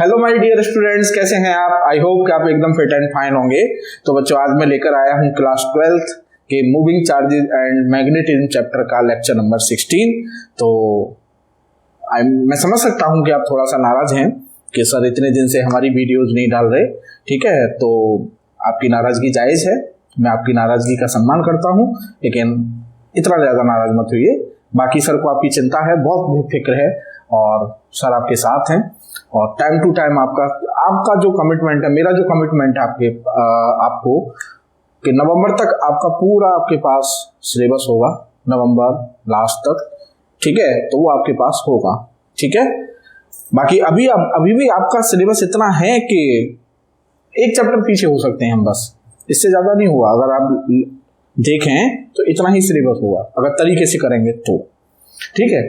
Hello my dear students, कैसे हैं आप? आई होप कि आप एकदम फिट एंड फाइन होंगे। तो बच्चों, आज मैं लेकर आया हूं क्लास 12th के moving charges and magnetism chapter का लेक्चर नंबर 16। तो मैं समझ सकता हूं कि आप थोड़ा सा नाराज हैं कि सर इतने दिन से हमारी वीडियोज नहीं डाल रहे। ठीक है, तो आपकी नाराजगी जायज़ है, मैं आपकी नाराजगी का सम्मान करता हूं, लेकिन इतना ज़्यादा नाराज मत होइए। बाकी सर को आपकी चिंता है, बहुत फिक्र है और सर आपके साथ हैं और टाइम टू टाइम आपका जो कमिटमेंट है, मेरा जो कमिटमेंट है आपको कि नवंबर तक आपका पूरा आपके पास सिलेबस होगा, नवंबर लास्ट तक। ठीक है, तो वो आपके पास होगा। ठीक है, बाकी अभी भी आपका सिलेबस इतना है कि एक चैप्टर पीछे हो सकते हैं हम, बस इससे ज़्यादा नहीं हुआ। अगर आप देखें तो इतना ही सिलेबस होगा अगर तरीके से करेंगे तो। ठीक है,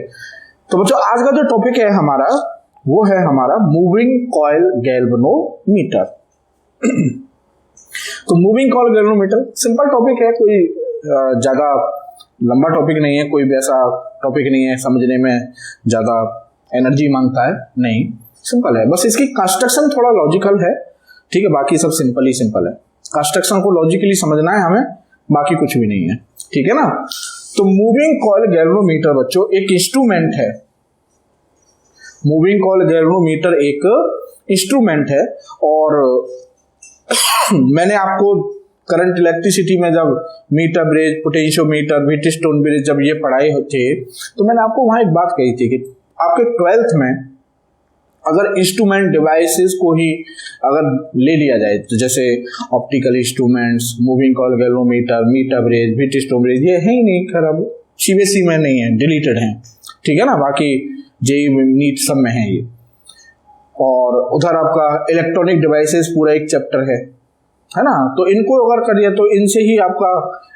तो बच्चों आज का जो टॉपिक है हमारा, वो है हमारा मूविंग कॉइल गैल्वेनोमीटर। तो moving coil galvanometer simple topic है, कोई ज़्यादा लंबा टॉपिक नहीं है, कोई वैसा टॉपिक नहीं है समझने में ज़्यादा एनर्जी मांगता है, नहीं, सिंपल है। बस इसकी कंस्ट्रक्शन थोड़ा लॉजिकल है। ठीक है, बाकी सब सिंपल ही सिंपल है। कंस्ट्रक्शन को लॉजिकली समझना है हमें, बाकी कुछ भी नहीं है। ठीक है ना। तो मूविंग कॉइल गैल्वेनोमीटर बच्चों एक इंस्ट्रूमेंट है। मूविंग कॉइल गैल्वेनोमीटर एक इंस्ट्रूमेंट है और मैंने आपको करंट इलेक्ट्रिसिटी में जब metre bridge, potentiometer, Wheatstone bridge जब ये पढ़ाए थे, तो मैंने आपको वहां एक बात कही थी कि आपके 12th में अगर इंस्ट्रूमेंट डिवाइसेस को ही अगर ले लिया जाए, तो जैसे optical instruments, moving coil galvanometer, metre bridge, Wheatstone bridge, ये है ही नहीं, खराब सीबीएसई में नहीं है, डिलीटेड है। ठीक है ना, बाकी जेई नीट सब में है ये। और उधर आपका इलेक्ट्रॉनिक डिवाइसेस पूरा एक चैप्टर है ना। तो इनको अगर करिए तो इनसे ही आपका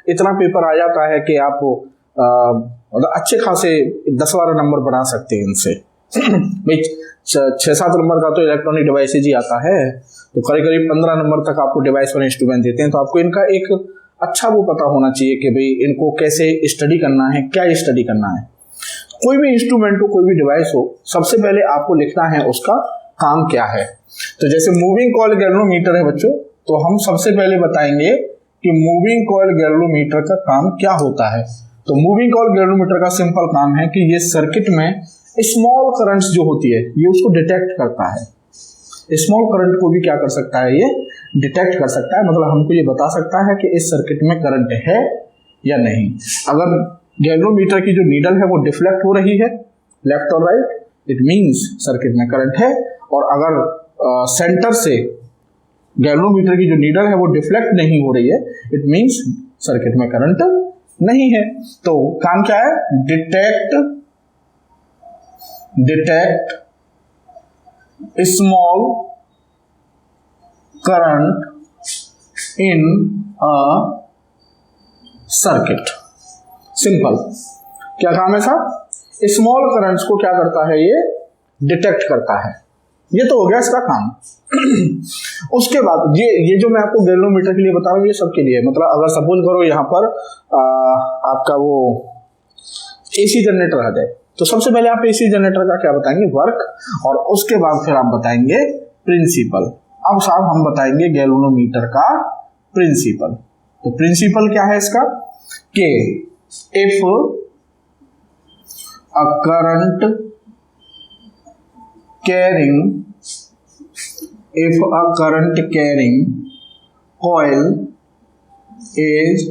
इतना पेपर आ जाता है कि आप मतलब अच्छे खासे 10-12 नंबर बना सकते हैं इनसे। भाई 6-7 नंबर का तो इलेक्ट्रॉनिक डिवाइसेज ही आता है, तो करीब 15 नंबर तक आपको डिवाइस और इंस्ट्रूमेंट देते हैं। तो आपको इनका एक अच्छा वो पता होना चाहिए कि भाई इनको कैसे स्टडी करना है, क्या स्टडी करना है। कोई भी इंस्ट्रूमेंट हो, कोई भी डिवाइस हो, सबसे पहले आपको लिखना है उसका काम क्या है। तो जैसे मूविंग कॉइल गैल्वेनोमीटर है बच्चों, तो हम सबसे पहले बताएंगे कि मूविंग कॉइल गैल्वेनोमीटर का काम क्या होता है। तो मूविंग कॉइल गैल्वेनोमीटर का सिंपल काम है कि ये सर्किट में स्मॉल करंट्स जो होती है ये उसको डिटेक्ट करता है। स्मॉल करंट को भी क्या कर सकता है, ये डिटेक्ट कर सकता है। मतलब हमको ये बता सकता है कि इस सर्किट में करंट है या नहीं। अगर गैल्वेनोमीटर की जो नीडल है वो डिफ्लेक्ट हो रही है लेफ्ट और राइट, इट मींस सर्किट में करंट है। और अगर सेंटर से गैल्वेनोमीटर की जो नीडल है वो डिफ्लेक्ट नहीं हो रही है, इट मींस सर्किट में करंट नहीं है। तो काम क्या है, detect small current in a circuit. Simple, क्या काम है साहब, स्मॉल करंट्स को क्या करता है, ये डिटेक्ट करता है। ये तो हो गया इसका काम। उसके बाद ये जो मैं आपको गैल्वेनोमीटर के लिए बता रहा हूँ, ये सबके लिए, मतलब अगर सपोज करो यहाँ पर आपका वो एसी जनरेटर आ जाए, तो सबसे पहले आप एसी जनरेटर का क्या बताएंगे, वर्क, और उसके बाद फिर आप बताएंगे प्रिंसिपल। अब साहब हम बताएंगे गैल्वेनोमीटर का प्रिंसिपल। तो प्रिंसिपल क्या है इसका, कि if a current carrying coil is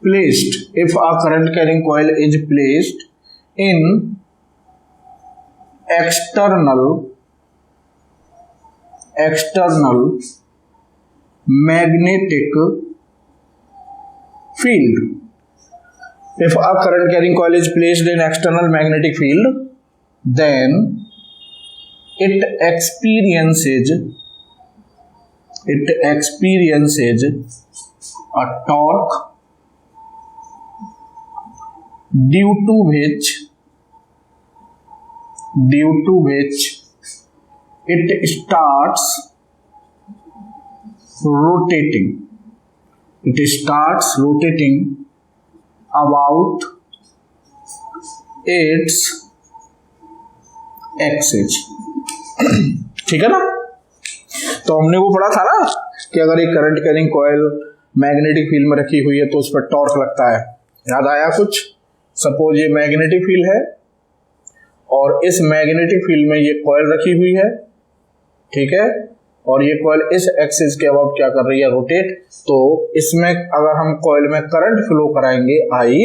placed, if a current carrying coil is placed in external magnetic field, if a current carrying coil is placed in external magnetic field, then it experiences a torque due to which it starts rotating. It starts rotating about its axis. ठीक है ना। तो हमने वो पढ़ा था ना कि अगर एक current carrying coil magnetic field में रखी हुई है तो उस पर टॉर्क लगता है। याद आया कुछ? सपोज ये मैग्नेटिक फील्ड है और इस मैग्नेटिक फील्ड में ये कॉइल रखी हुई है, ठीक है, और ये कॉइल इस एक्सिस के अबाउट क्या कर रही है, रोटेट। तो इसमें अगर हम कॉइल में करंट फ्लो कराएंगे आई,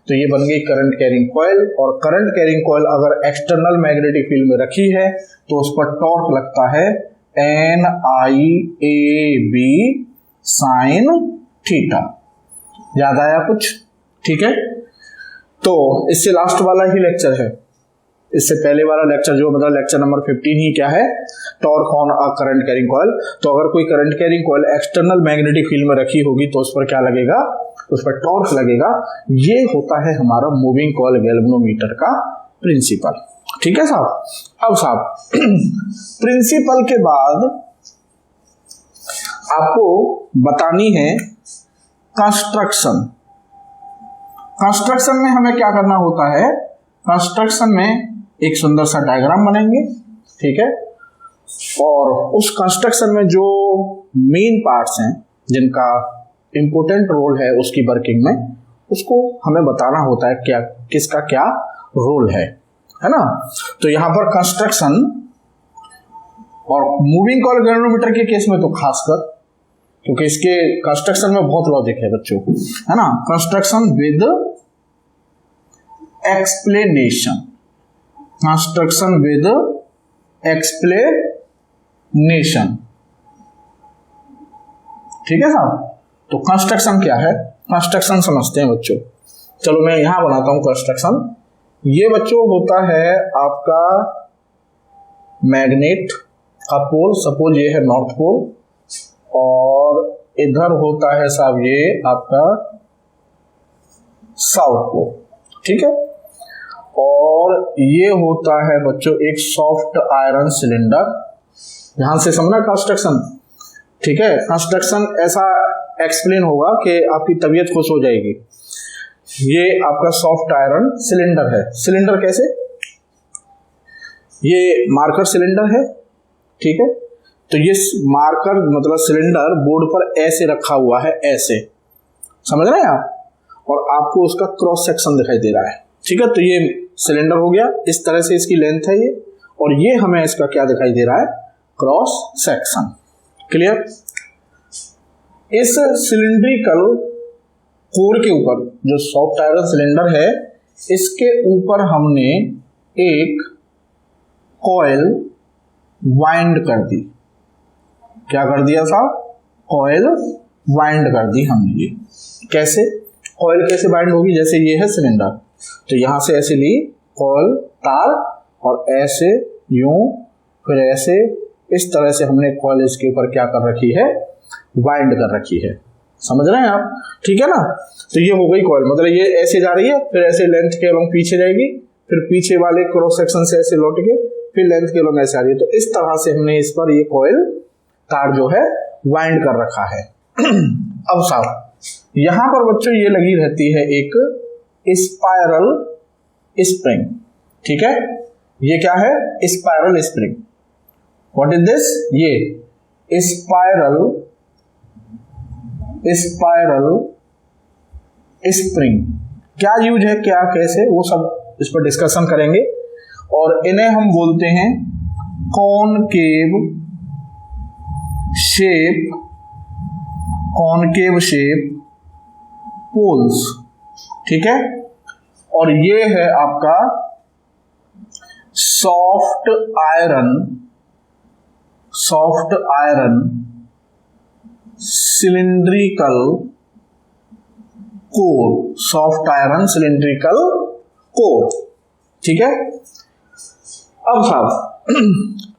तो ये बन गई करंट कैरिंग कॉइल। और करंट कैरिंग कॉइल अगर एक्सटर्नल मैग्नेटिक फील्ड में रखी है तो उस पर टॉर्क लगता है NIAB साइन थीटा। याद आया कुछ? ठीक है। तो इससे लास्ट वाला ही लेक्चर है, इससे पहले वाला लेक्चर जो मतलब लेक्चर नंबर 15 ही क्या है, torque on a current carrying coil. तो अगर कोई current carrying coil external magnetic field में रखी होगी तो उस पर क्या लगेगा, उस पर टॉर्क लगेगा। ये होता है हमारा मूविंग कॉइल गैल्वेनोमीटर का प्रिंसिपल। ठीक है साहब। अब साहब प्रिंसिपल के बाद आपको बतानी है कंस्ट्रक्शन। कंस्ट्रक्शन में हमें क्या करना होता है, कंस्ट्रक्शन में एक सुंदर सा डायग्राम बनेंगे, ठीक है, और उस कंस्ट्रक्शन में जो मेन पार्ट्स हैं जिनका इंपॉर्टेंट रोल है उसकी वर्किंग में, उसको हमें बताना होता है क्या किसका क्या रोल है ना। तो यहां पर कंस्ट्रक्शन और मूविंग कॉइल गैल्वेनोमीटर के केस में तो खासकर, क्योंकि इसके कंस्ट्रक्शन में बहुत लॉजिक है बच्चों, है ना। Construction with explanation, construction with explanation, ठीक है साहब। तो कंस्ट्रक्शन क्या है, कंस्ट्रक्शन समझते हैं बच्चों। चलो मैं यहां बनाता हूं कंस्ट्रक्शन। ये बच्चों होता है आपका मैग्नेट का पोल, सपोज ये है नॉर्थ पोल, और इधर होता है साहब ये आपका साउथ पोल, ठीक है। और ये होता है बच्चों एक सॉफ्ट आयरन सिलेंडर। यहां से समझना कंस्ट्रक्शन, ठीक है। कंस्ट्रक्शन ऐसा एक्सप्लेन होगा कि आपकी तबीयत खुश हो जाएगी। ये आपका सॉफ्ट आयरन सिलेंडर है। सिलेंडर कैसे, ये मार्कर सिलेंडर है, ठीक है। तो ये मार्कर मतलब सिलेंडर बोर्ड पर ऐसे रखा हुआ है, ऐसे, समझ रहे हैं आप, और आपको उसका क्रॉस सेक्शन दिखाई दे रहा है, ठीक है। तो ये सिलेंडर हो गया, इस तरह से इसकी लेंथ है ये, और ये हमें इसका क्या दिखाई दे रहा है, क्रॉस सेक्शन। क्लियर। इस सिलिंड्रिकल कोर के ऊपर जो सॉफ्ट आयरन सिलेंडर है, इसके ऊपर हमने एक कॉइल वाइंड कर दी। क्या कर दिया साहब, कॉइल वाइंड कर दी हमने। ये कैसे, कॉइल कैसे वाइंड होगी, जैसे ये है सिलेंडर, तो यहां से ऐसे ली कॉइल तार, और ऐसे यूं, फिर ऐसे, इस तरह से हमने कॉइल इसके ऊपर क्या कर रखी है, वाइंड कर रखी है। समझ रहे हैं आप, ठीक है ना। तो ये हो गई कॉइल, मतलब ये ऐसे जा रही है, फिर ऐसे लेंथ के अलोंग पीछे जाएगी, फिर पीछे वाले क्रॉस सेक्शन से ऐसे लौट के फिर लेंथ के अलोंग ऐसे आ रही है। तो इस तरह से हमने इस पर ये कॉइल तार जो है वाइंड कर रखा है। अब साहब यहां पर बच्चों ये लगी रहती है एक स्पाइरल स्प्रिंग, ठीक है। ये क्या है, spiral spring. What is this, ये स्पाइरल स्प्रिंग। क्या यूज है, क्या कैसे, वो सब इस पर डिस्कशन करेंगे। और इन्हें हम बोलते हैं कॉनकेव शेप पोल्स, ठीक है। और ये है आपका soft iron cylindrical core, soft iron cylindrical core, ठीक है। अब साहब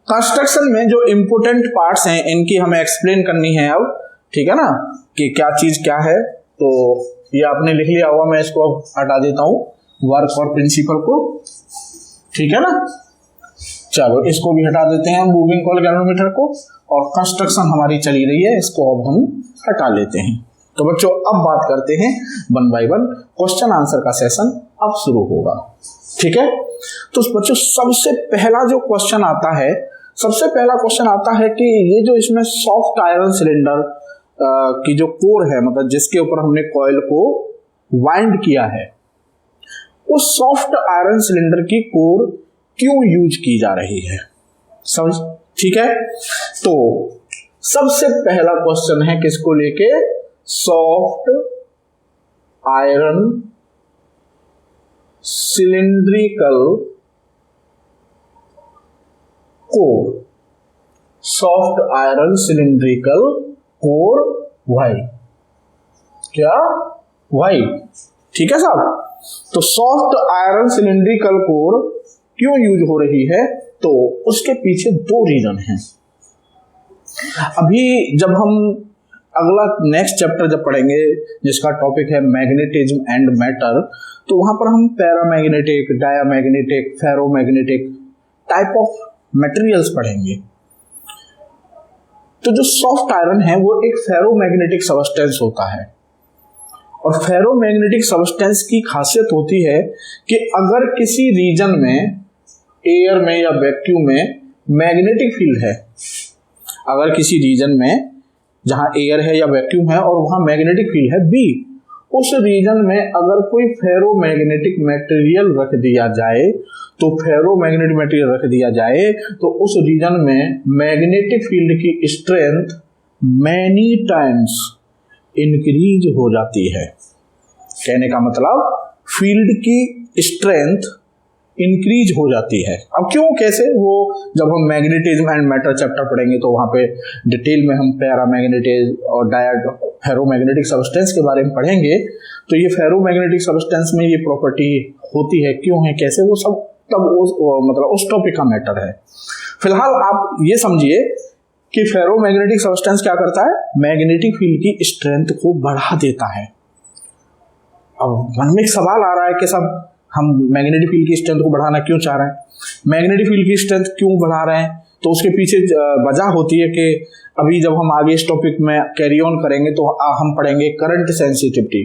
कंस्ट्रक्शन में जो इंपोर्टेंट पार्ट्स हैं इनकी हमें एक्सप्लेन करनी है अब, ठीक है ना, कि क्या चीज क्या है। तो ये आपने लिख लिया होगा, मैं इसको अब हटा देता हूं, वर्क और प्रिंसिपल को, ठीक है ना। चलो इसको भी हटा देते हैं मूविंग कॉइल गैल्वेनोमीटर को, और कंस्ट्रक्शन हमारी चली रही है, इसको अब हम हटा लेते हैं। तो बच्चों अब बात करते हैं 1 बाय 1, क्वेश्चन आंसर का सेशन अब शुरू होगा, ठीक है। तो बच्चों सबसे पहला जो क्वेश्चन आता है, सबसे पहला क्वेश्चन आता है कि ये जो इसमें सॉफ्ट आयरन सिलेंडर की जो कोर है, मतलब जिसके ऊपर हमने कॉइल को वाइंड किया है, उस सॉफ्ट आयरन सिलेंडर की कोर क्यों यूज की जा रही है, समझ ठीक है। तो सबसे पहला क्वेश्चन है किसको लेके, soft iron cylindrical core, soft iron cylindrical core why, क्या वाई, ठीक है साहब। तो सॉफ्ट आयरन सिलिंड्रिकल कोर क्यों यूज हो रही है, तो उसके पीछे दो रीजन हैं। अभी जब हम अगला नेक्स्ट चैप्टर जब पढ़ेंगे जिसका टॉपिक है मैग्नेटिज्म एंड मैटर, तो वहां पर हम paramagnetic, diamagnetic, ferromagnetic type of materials पढ़ेंगे। तो जो सॉफ्ट आयरन है वो एक फेरोमैग्नेटिक सबस्टेंस होता है, और फेरोमैग्नेटिक सबस्टेंस की खासियत होती है कि अगर किसी रीजन में, एयर में या वैक्यूम में मैग्नेटिक फील्ड है, अगर किसी रीजन में जहां एयर है या वैक्यूम है और वहां मैग्नेटिक फील्ड है बी, उस रीजन में अगर कोई फेरोमैग्नेटिक मटेरियल रख दिया जाए, तो फेरोमैग्नेटिक मटेरियल रख दिया जाए तो उस रीजन में मैग्नेटिक फील्ड की स्ट्रेंथ मैनी टाइम्स इंक्रीज हो जाती है। कहने का मतलब फील्ड की स्ट्रेंथ इंक्रीज हो जाती है। अब क्यों, कैसे, वो जब हम मैग्नेटिज्म एंड मैटर चैप्टर पढ़ेंगे तो वहां पे डिटेल में हम पैरामैग्नेटिज्म और फेरोमैग्नेटिक सबस्टेंस के बारे में पढ़ेंगे। तो ये फेरोमैग्नेटिक सबस्टेंस में ये प्रॉपर्टी होती है, क्यों है, कैसे, वो सब तब मतलब उस टॉपिक का मैटर है। फिलहाल आप ये समझिए कि फेरोमैग्नेटिक सबस्टेंस क्या करता है, मैग्नेटिक फील्ड की स्ट्रेंथ को बढ़ा देता है। अब मन में एक सवाल आ रहा है कि सब हम मैग्नेटिक फील्ड की स्ट्रेंथ को बढ़ाना क्यों चाह रहे हैं, मैग्नेटिक फील्ड की स्ट्रेंथ क्यों बढ़ा रहे हैं, तो उसके पीछे वजह होती है कि अभी जब हम आगे इस टॉपिक में कैरी ऑन करेंगे तो हम पढ़ेंगे करंट सेंसिटिविटी,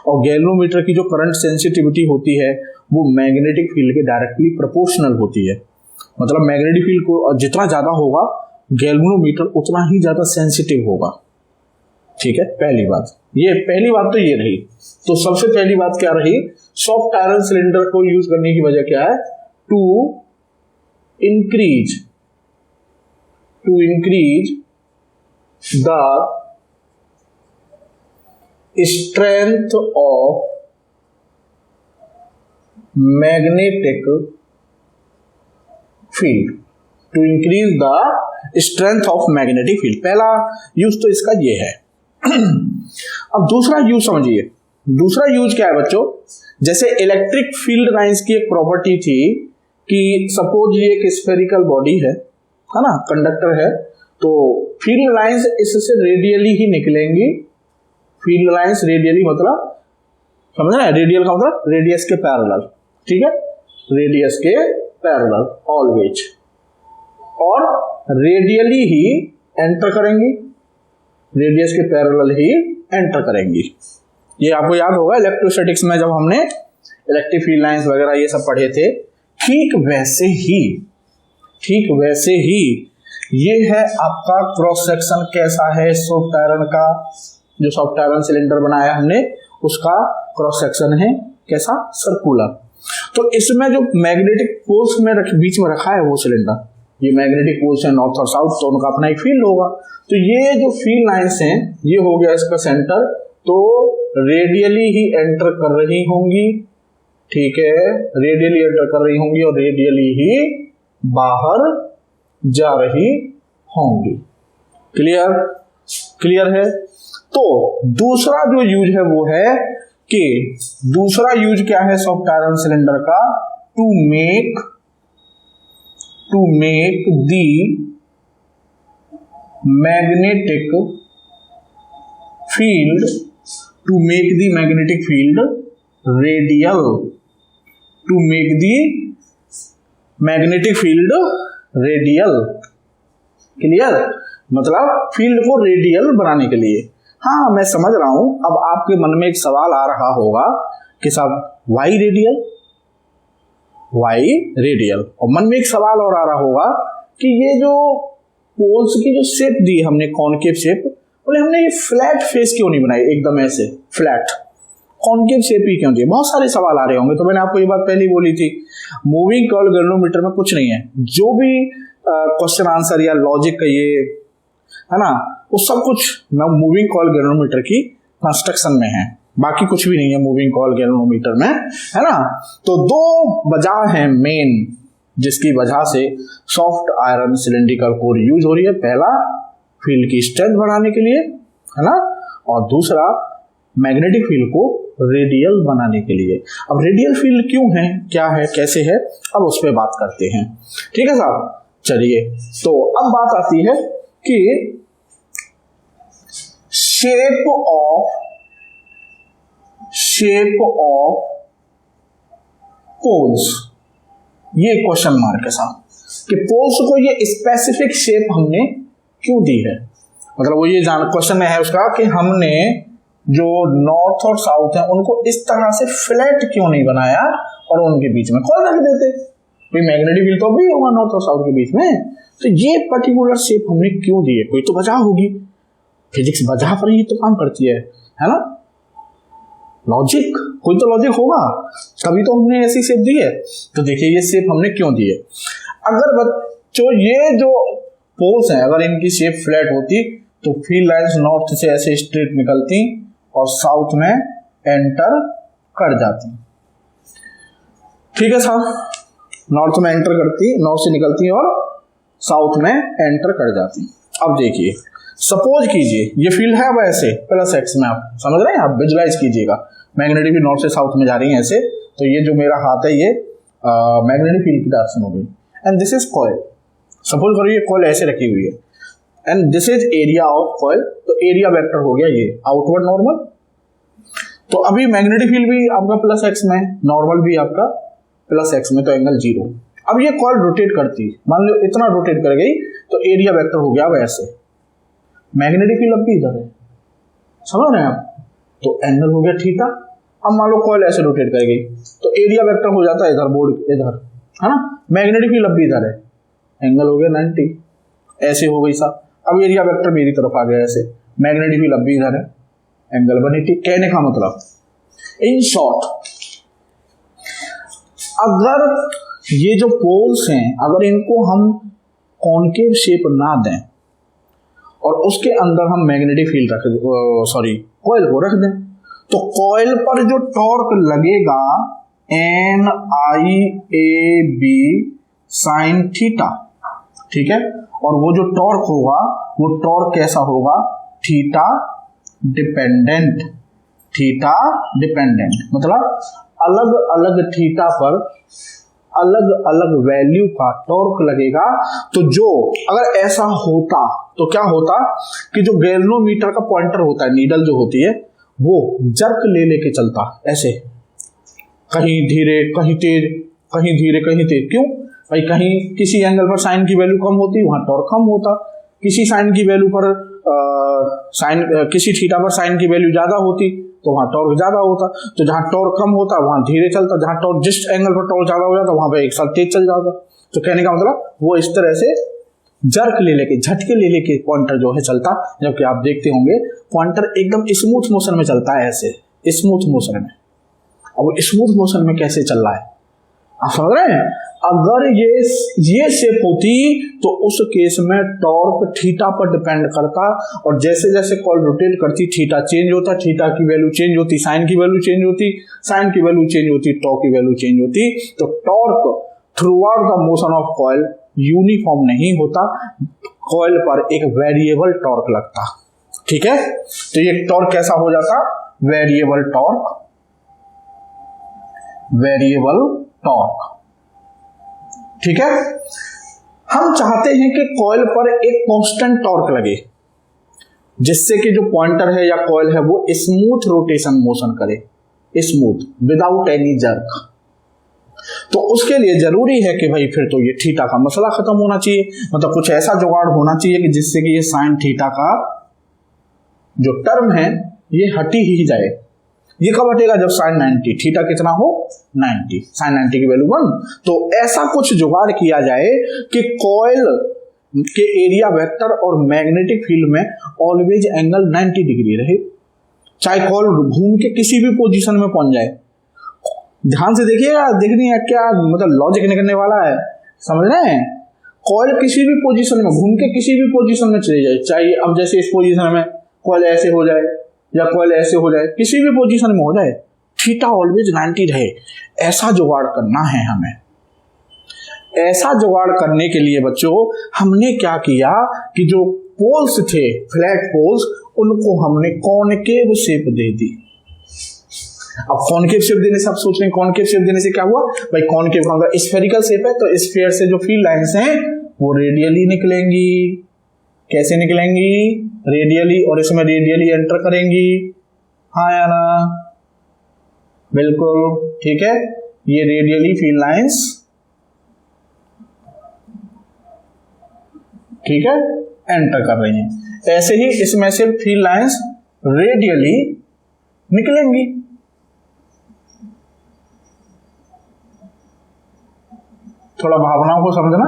और गैल्वेनोमीटर की जो करंट सेंसिटिविटी होती है वो मैग्नेटिक फील्ड के डायरेक्टली प्रोपोर्शनल होती है। मतलब मैग्नेटिक फील्ड को जितना ज्यादा होगा गैल्वेनोमीटर उतना ही ज्यादा सेंसिटिव होगा, ठीक है। पहली बात तो ये रही। तो सबसे पहली बात क्या रही, सॉफ्ट आयरन सिलेंडर को यूज करने की वजह क्या है, to increase the strength of magnetic field, to increase the strength of magnetic field. पहला यूज तो इसका ये है। अब दूसरा यूज समझिए, दूसरा यूज क्या है बच्चों, जैसे इलेक्ट्रिक फील्ड लाइंस की एक प्रॉपर्टी थी कि सपोज ये एक स्फेरिकल बॉडी है ना, कंडक्टर है, तो फील्ड लाइंस इससे रेडियली ही निकलेंगी। फील्ड लाइंस रेडियली मतलब समझ रहे हैं, रेडियल का मतलब रेडियस के पैरेलल, ठीक है, रेडियस के पैरेलल ऑलवेज, और रेडियली ही एंटर करेंगी, रेडियस के पैरेलल ही एंटर करेंगी। ये आपको याद होगा इलेक्ट्रोस्टैटिक्स में जब हमने इलेक्ट्रिक फील्ड लाइंस वगैरह ये सब पढ़े थे। ठीक वैसे ही ये है आपका क्रॉस सेक्शन कैसा है सॉफ्ट आयरन का, जो सॉफ्ट आयरन सिलेंडर बनाया हमने उसका क्रॉस सेक्शन है कैसा, सर्कुलर। तो इसमें जो मैग्नेटिक पोल्स में बीच में रखा है वो सिलेंडर, ये मैग्नेटिक पोल्स है नॉर्थ और साउथ, तो उनका अपना एक फील्ड होगा। तो ये जो फील्ड लाइंस हैं ये हो गया इसका सेंटर, तो रेडियली ही एंटर कर रही होंगी, ठीक है, रेडियली एंटर कर रही होंगी और रेडियली ही बाहर जा रही होंगी। क्लियर है। तो दूसरा जो यूज है वो है कि दूसरा यूज क्या है सॉफ्ट आयरन सिलेंडर का, to make the magnetic field, to make the magnetic field radial, to make the magnetic field radial. Clear, मतलब फील्ड को रेडियल बनाने के लिए। हाँ मैं समझ रहा हूं, अब आपके मन में एक सवाल आ रहा होगा कि साहब वाई रेडियल, और मन में एक सवाल और आ रहा होगा कि ये जो पोल्स की जो शेप दी हमने कॉनकेव शेप, बोले हमने ये फ्लैट फेस क्यों नहीं बनाई, एकदम ऐसे फ्लैट कॉनकेव शेप ही क्यों दी। बहुत सारे सवाल आ रहे होंगे, तो मैंने आपको ये बात पहले ही बोली थी, मूविंग कॉइल गैल्वेनोमीटर में कुछ नहीं है, जो भी क्वेश्चन आंसर या लॉजिक का ये है ना, वो सब कुछ मूविंग कॉइल गैल्वेनोमीटर की कंस्ट्रक्शन में है, बाकी कुछ भी नहीं है मूविंग कॉइल गैल्वेनोमीटर में, है ना। तो दो वजह है मेन जिसकी वजह से soft iron cylindrical core use हो रही है। पहला फील्ड की स्ट्रेंथ बढ़ाने के लिए, है ना, और दूसरा मैग्नेटिक फील्ड को रेडियल बनाने के लिए। अब रेडियल फील्ड क्यों है, क्या है, कैसे है, अब उस पर बात करते हैं। ठीक है साहब, चलिए तो अब बात आती है कि शेप ऑफ पोल्स, ये क्वेश्चन मार्क है साहब कि पोल्स को ये स्पेसिफिक शेप हमने क्यों दी है। मतलब वो ये क्वेश्चन है उसका कि हमने जो नॉर्थ और साउथ है उनको इस तरह से फ्लैट क्यों नहीं बनाया और उनके बीच में कॉइल रख देते, कोई मैग्नेटिक फील्ड तो भी होगा नॉर्थ और साउथ के बीच में, तो ये पर्टिकुलर शेप हमने क्यों दी है, कोई तो वजह होगी, फिजिक्स वजह पर ही तो काम करती है ना, लॉजिक, कोई तो लॉजिक होगा, तभी तो हमने ऐसी शेप दी है। तो देखिए ये शेप हमने क्यों दी है। अगर बच्चों ये जो पोल्स हैं अगर इनकी शेप फ्लैट होती तो फील्ड लाइंस नॉर्थ से ऐसे स्ट्रेट निकलती और साउथ में एंटर कर जाती। ठीक है साहब, नॉर्थ में एंटर करती, नॉर्थ से निकलती और साउथ में एंटर कर जाती। अब देखिए सपोज कीजिए ये फील्ड है अब ऐसे प्लस एक्स में, आप समझ रहे हैं, आप विजुलाइज कीजिएगा, मैग्नेटिक फील्ड नॉर्थ से साउथ में जा रही है ऐसे, तो ये जो मेरा हाथ है ये मैग्नेटिक फील्ड की डायरेक्शन हो गई, and this is coil. Suppose करो ये कॉइल ऐसे रखी हुई है and this is area of coil, तो एरिया वेक्टर हो गया ये आउटवर्ड नॉर्मल। तो अभी मैग्नेटिक फील्ड भी आपका प्लस एक्स में, नॉर्मल भी आपका प्लस एक्स में, तो एंगल 0। अब ये कॉइल रोटेट करती, मान लो इतना रोटेट कर गई तो एरिया वेक्टर हो गया वैसे, मैग्नेटिक फील्ड अब भी इधर है, समझ रहे हैं आप, तो एंगल हो गया थीटा। अब मान लो कॉइल ऐसे रोटेट कर गई तो एरिया वेक्टर हो जाता है इधर, बोर्ड इधर, है ना, मैग्नेटिक फील्ड अब भी इधर है, एंगल हो गया 90, ऐसे हो गई साहब। अब एरिया वेक्टर मेरी तरफ आ गया ऐसे, मैग्नेटिक फील्ड अब भी इधर है, एंगल 180। कहने का मतलब इन शॉर्ट, अगर ये जो पोल्स हैं अगर इनको हम कॉनकेव शेप ना दें और उसके अंदर हम मैग्नेटिक फील्ड रख दें, सॉरी कॉइल को रख दें, तो कॉइल पर जो टॉर्क लगेगा NIAB sin थीटा, ठीक है, और वो जो टॉर्क होगा वो टॉर्क कैसा होगा, थीटा डिपेंडेंट, थीटा डिपेंडेंट, मतलब अलग अलग थीटा पर अलग अलग वैल्यू का टॉर्क लगेगा। तो जो अगर ऐसा होता तो क्या होता कि जो गैल्वेनोमीटर का पॉइंटर होता है, नीडल जो होती है, वो जर्क ले लेके चलता ऐसे, कहीं धीरे कहीं तेज, कहीं धीरे कहीं तेज। क्यों भाई, कहीं किसी एंगल पर साइन की वैल्यू कम होती वहां टॉर्क कम होता, किसी साइन की वैल्यू पर किसी थीटा पर साइन की वैल्यू ज्यादा होती तो वहां टॉर्क ज्यादा होता। तो जहां टॉर्क कम होता वहां धीरे चलता, जहां टॉर्क जिस एंगल पर टॉर्क ज्यादा हो जाता वहां पे एक साथ तेज चल जाता। तो कहने का मतलब वो इस तरह से जर्क ले लेके, झटके ले लेके पॉइंटर जो है चलता, जबकि आप देखते होंगे पॉइंटर एकदम स्मूथ मोशन में चलता है, ऐसे स्मूथ मोशन में। अब वो स्मूथ मोशन में कैसे चल रहा है आप समझ रहे हैं। अगर ये शेप होती तो उस केस में टॉर्क थीटा पर डिपेंड करता, और जैसे जैसे कॉइल रोटेट करती थीटा चेंज होता, थीटा की वैल्यू चेंज होती, साइन की वैल्यू चेंज होती, साइन की वैल्यू चेंज होती, टॉर्क की वैल्यू चेंज होती। तो torque through out the motion of coil uniform नहीं होता, कॉइल पर एक वेरिएबल टॉर्क लगता, ठीक है। तो ये टॉर्क कैसा हो जाता, वेरिएबल टॉर्क, वेरिएबल टॉर्क, ठीक है। हम चाहते हैं कि कॉइल पर एक कांस्टेंट टॉर्क लगे जिससे कि जो पॉइंटर है या कॉइल है वो स्मूथ रोटेशन मोशन करे, स्मूथ विदाउट एनी जर्क। तो उसके लिए जरूरी है कि भाई फिर तो ये थीटा का मसला खत्म होना चाहिए, मतलब कुछ ऐसा जुगाड़ होना चाहिए कि जिससे कि ये साइन थीटा का जो टर्म है ये हटी ही जाए। ये कब हटेगा, जब साइन 90, थीटा कितना हो 90, साइन 90 की वैल्यू 1। तो ऐसा कुछ जुगाड़ किया जाए कि कॉइल के एरिया वेक्टर और मैग्नेटिक फील्ड में ऑलवेज एंगल 90 डिग्री रहे, चाहे कॉइल घूम के किसी भी पोजीशन में पहुंच जाए। ध्यान से देखिएगा, देखनी है क्या मतलब लॉजिक निकलने वाला है, समझ रहे हैं। कॉइल किसी भी पोजीशन में घूम के किसी भी पोजीशन में चले जाए, चाहे अब जैसे इस पोजीशन में कॉइल ऐसे हो जाए या कॉइल ऐसे हो जाए, किसी भी पोजीशन में हो जाए, थीटा ऑलवेज 90 रहे, ऐसा जुगाड़ करना है हमें। ऐसा जुगाड़ करने के लिए बच्चों हमने क्या किया कि जो पोल्स थे, फ्लैट पोल्स, उनको हमने कॉनकेव शेप दे दी। अब कॉनकेव शेप देने से आप सोच रहे हैं कॉनकेव शेप देने से क्या हुआ भाई, कॉनकेव का मतलब स्फेरिकल शेप है, तो स्फीयर से जो फील्ड लाइंस हैं वो रेडियली निकलेंगी। कैसे निकलेंगी? रेडियली, और इसमें रेडियली एंटर करेंगी। हाँ या ना? बिल्कुल ठीक है, ये रेडियली फील्ड लाइंस, ठीक है, एंटर कर रही हैं। ऐसे ही इसमें से फील्ड लाइंस रेडियली निकलेंगी। थोड़ा भावनाओं को समझना,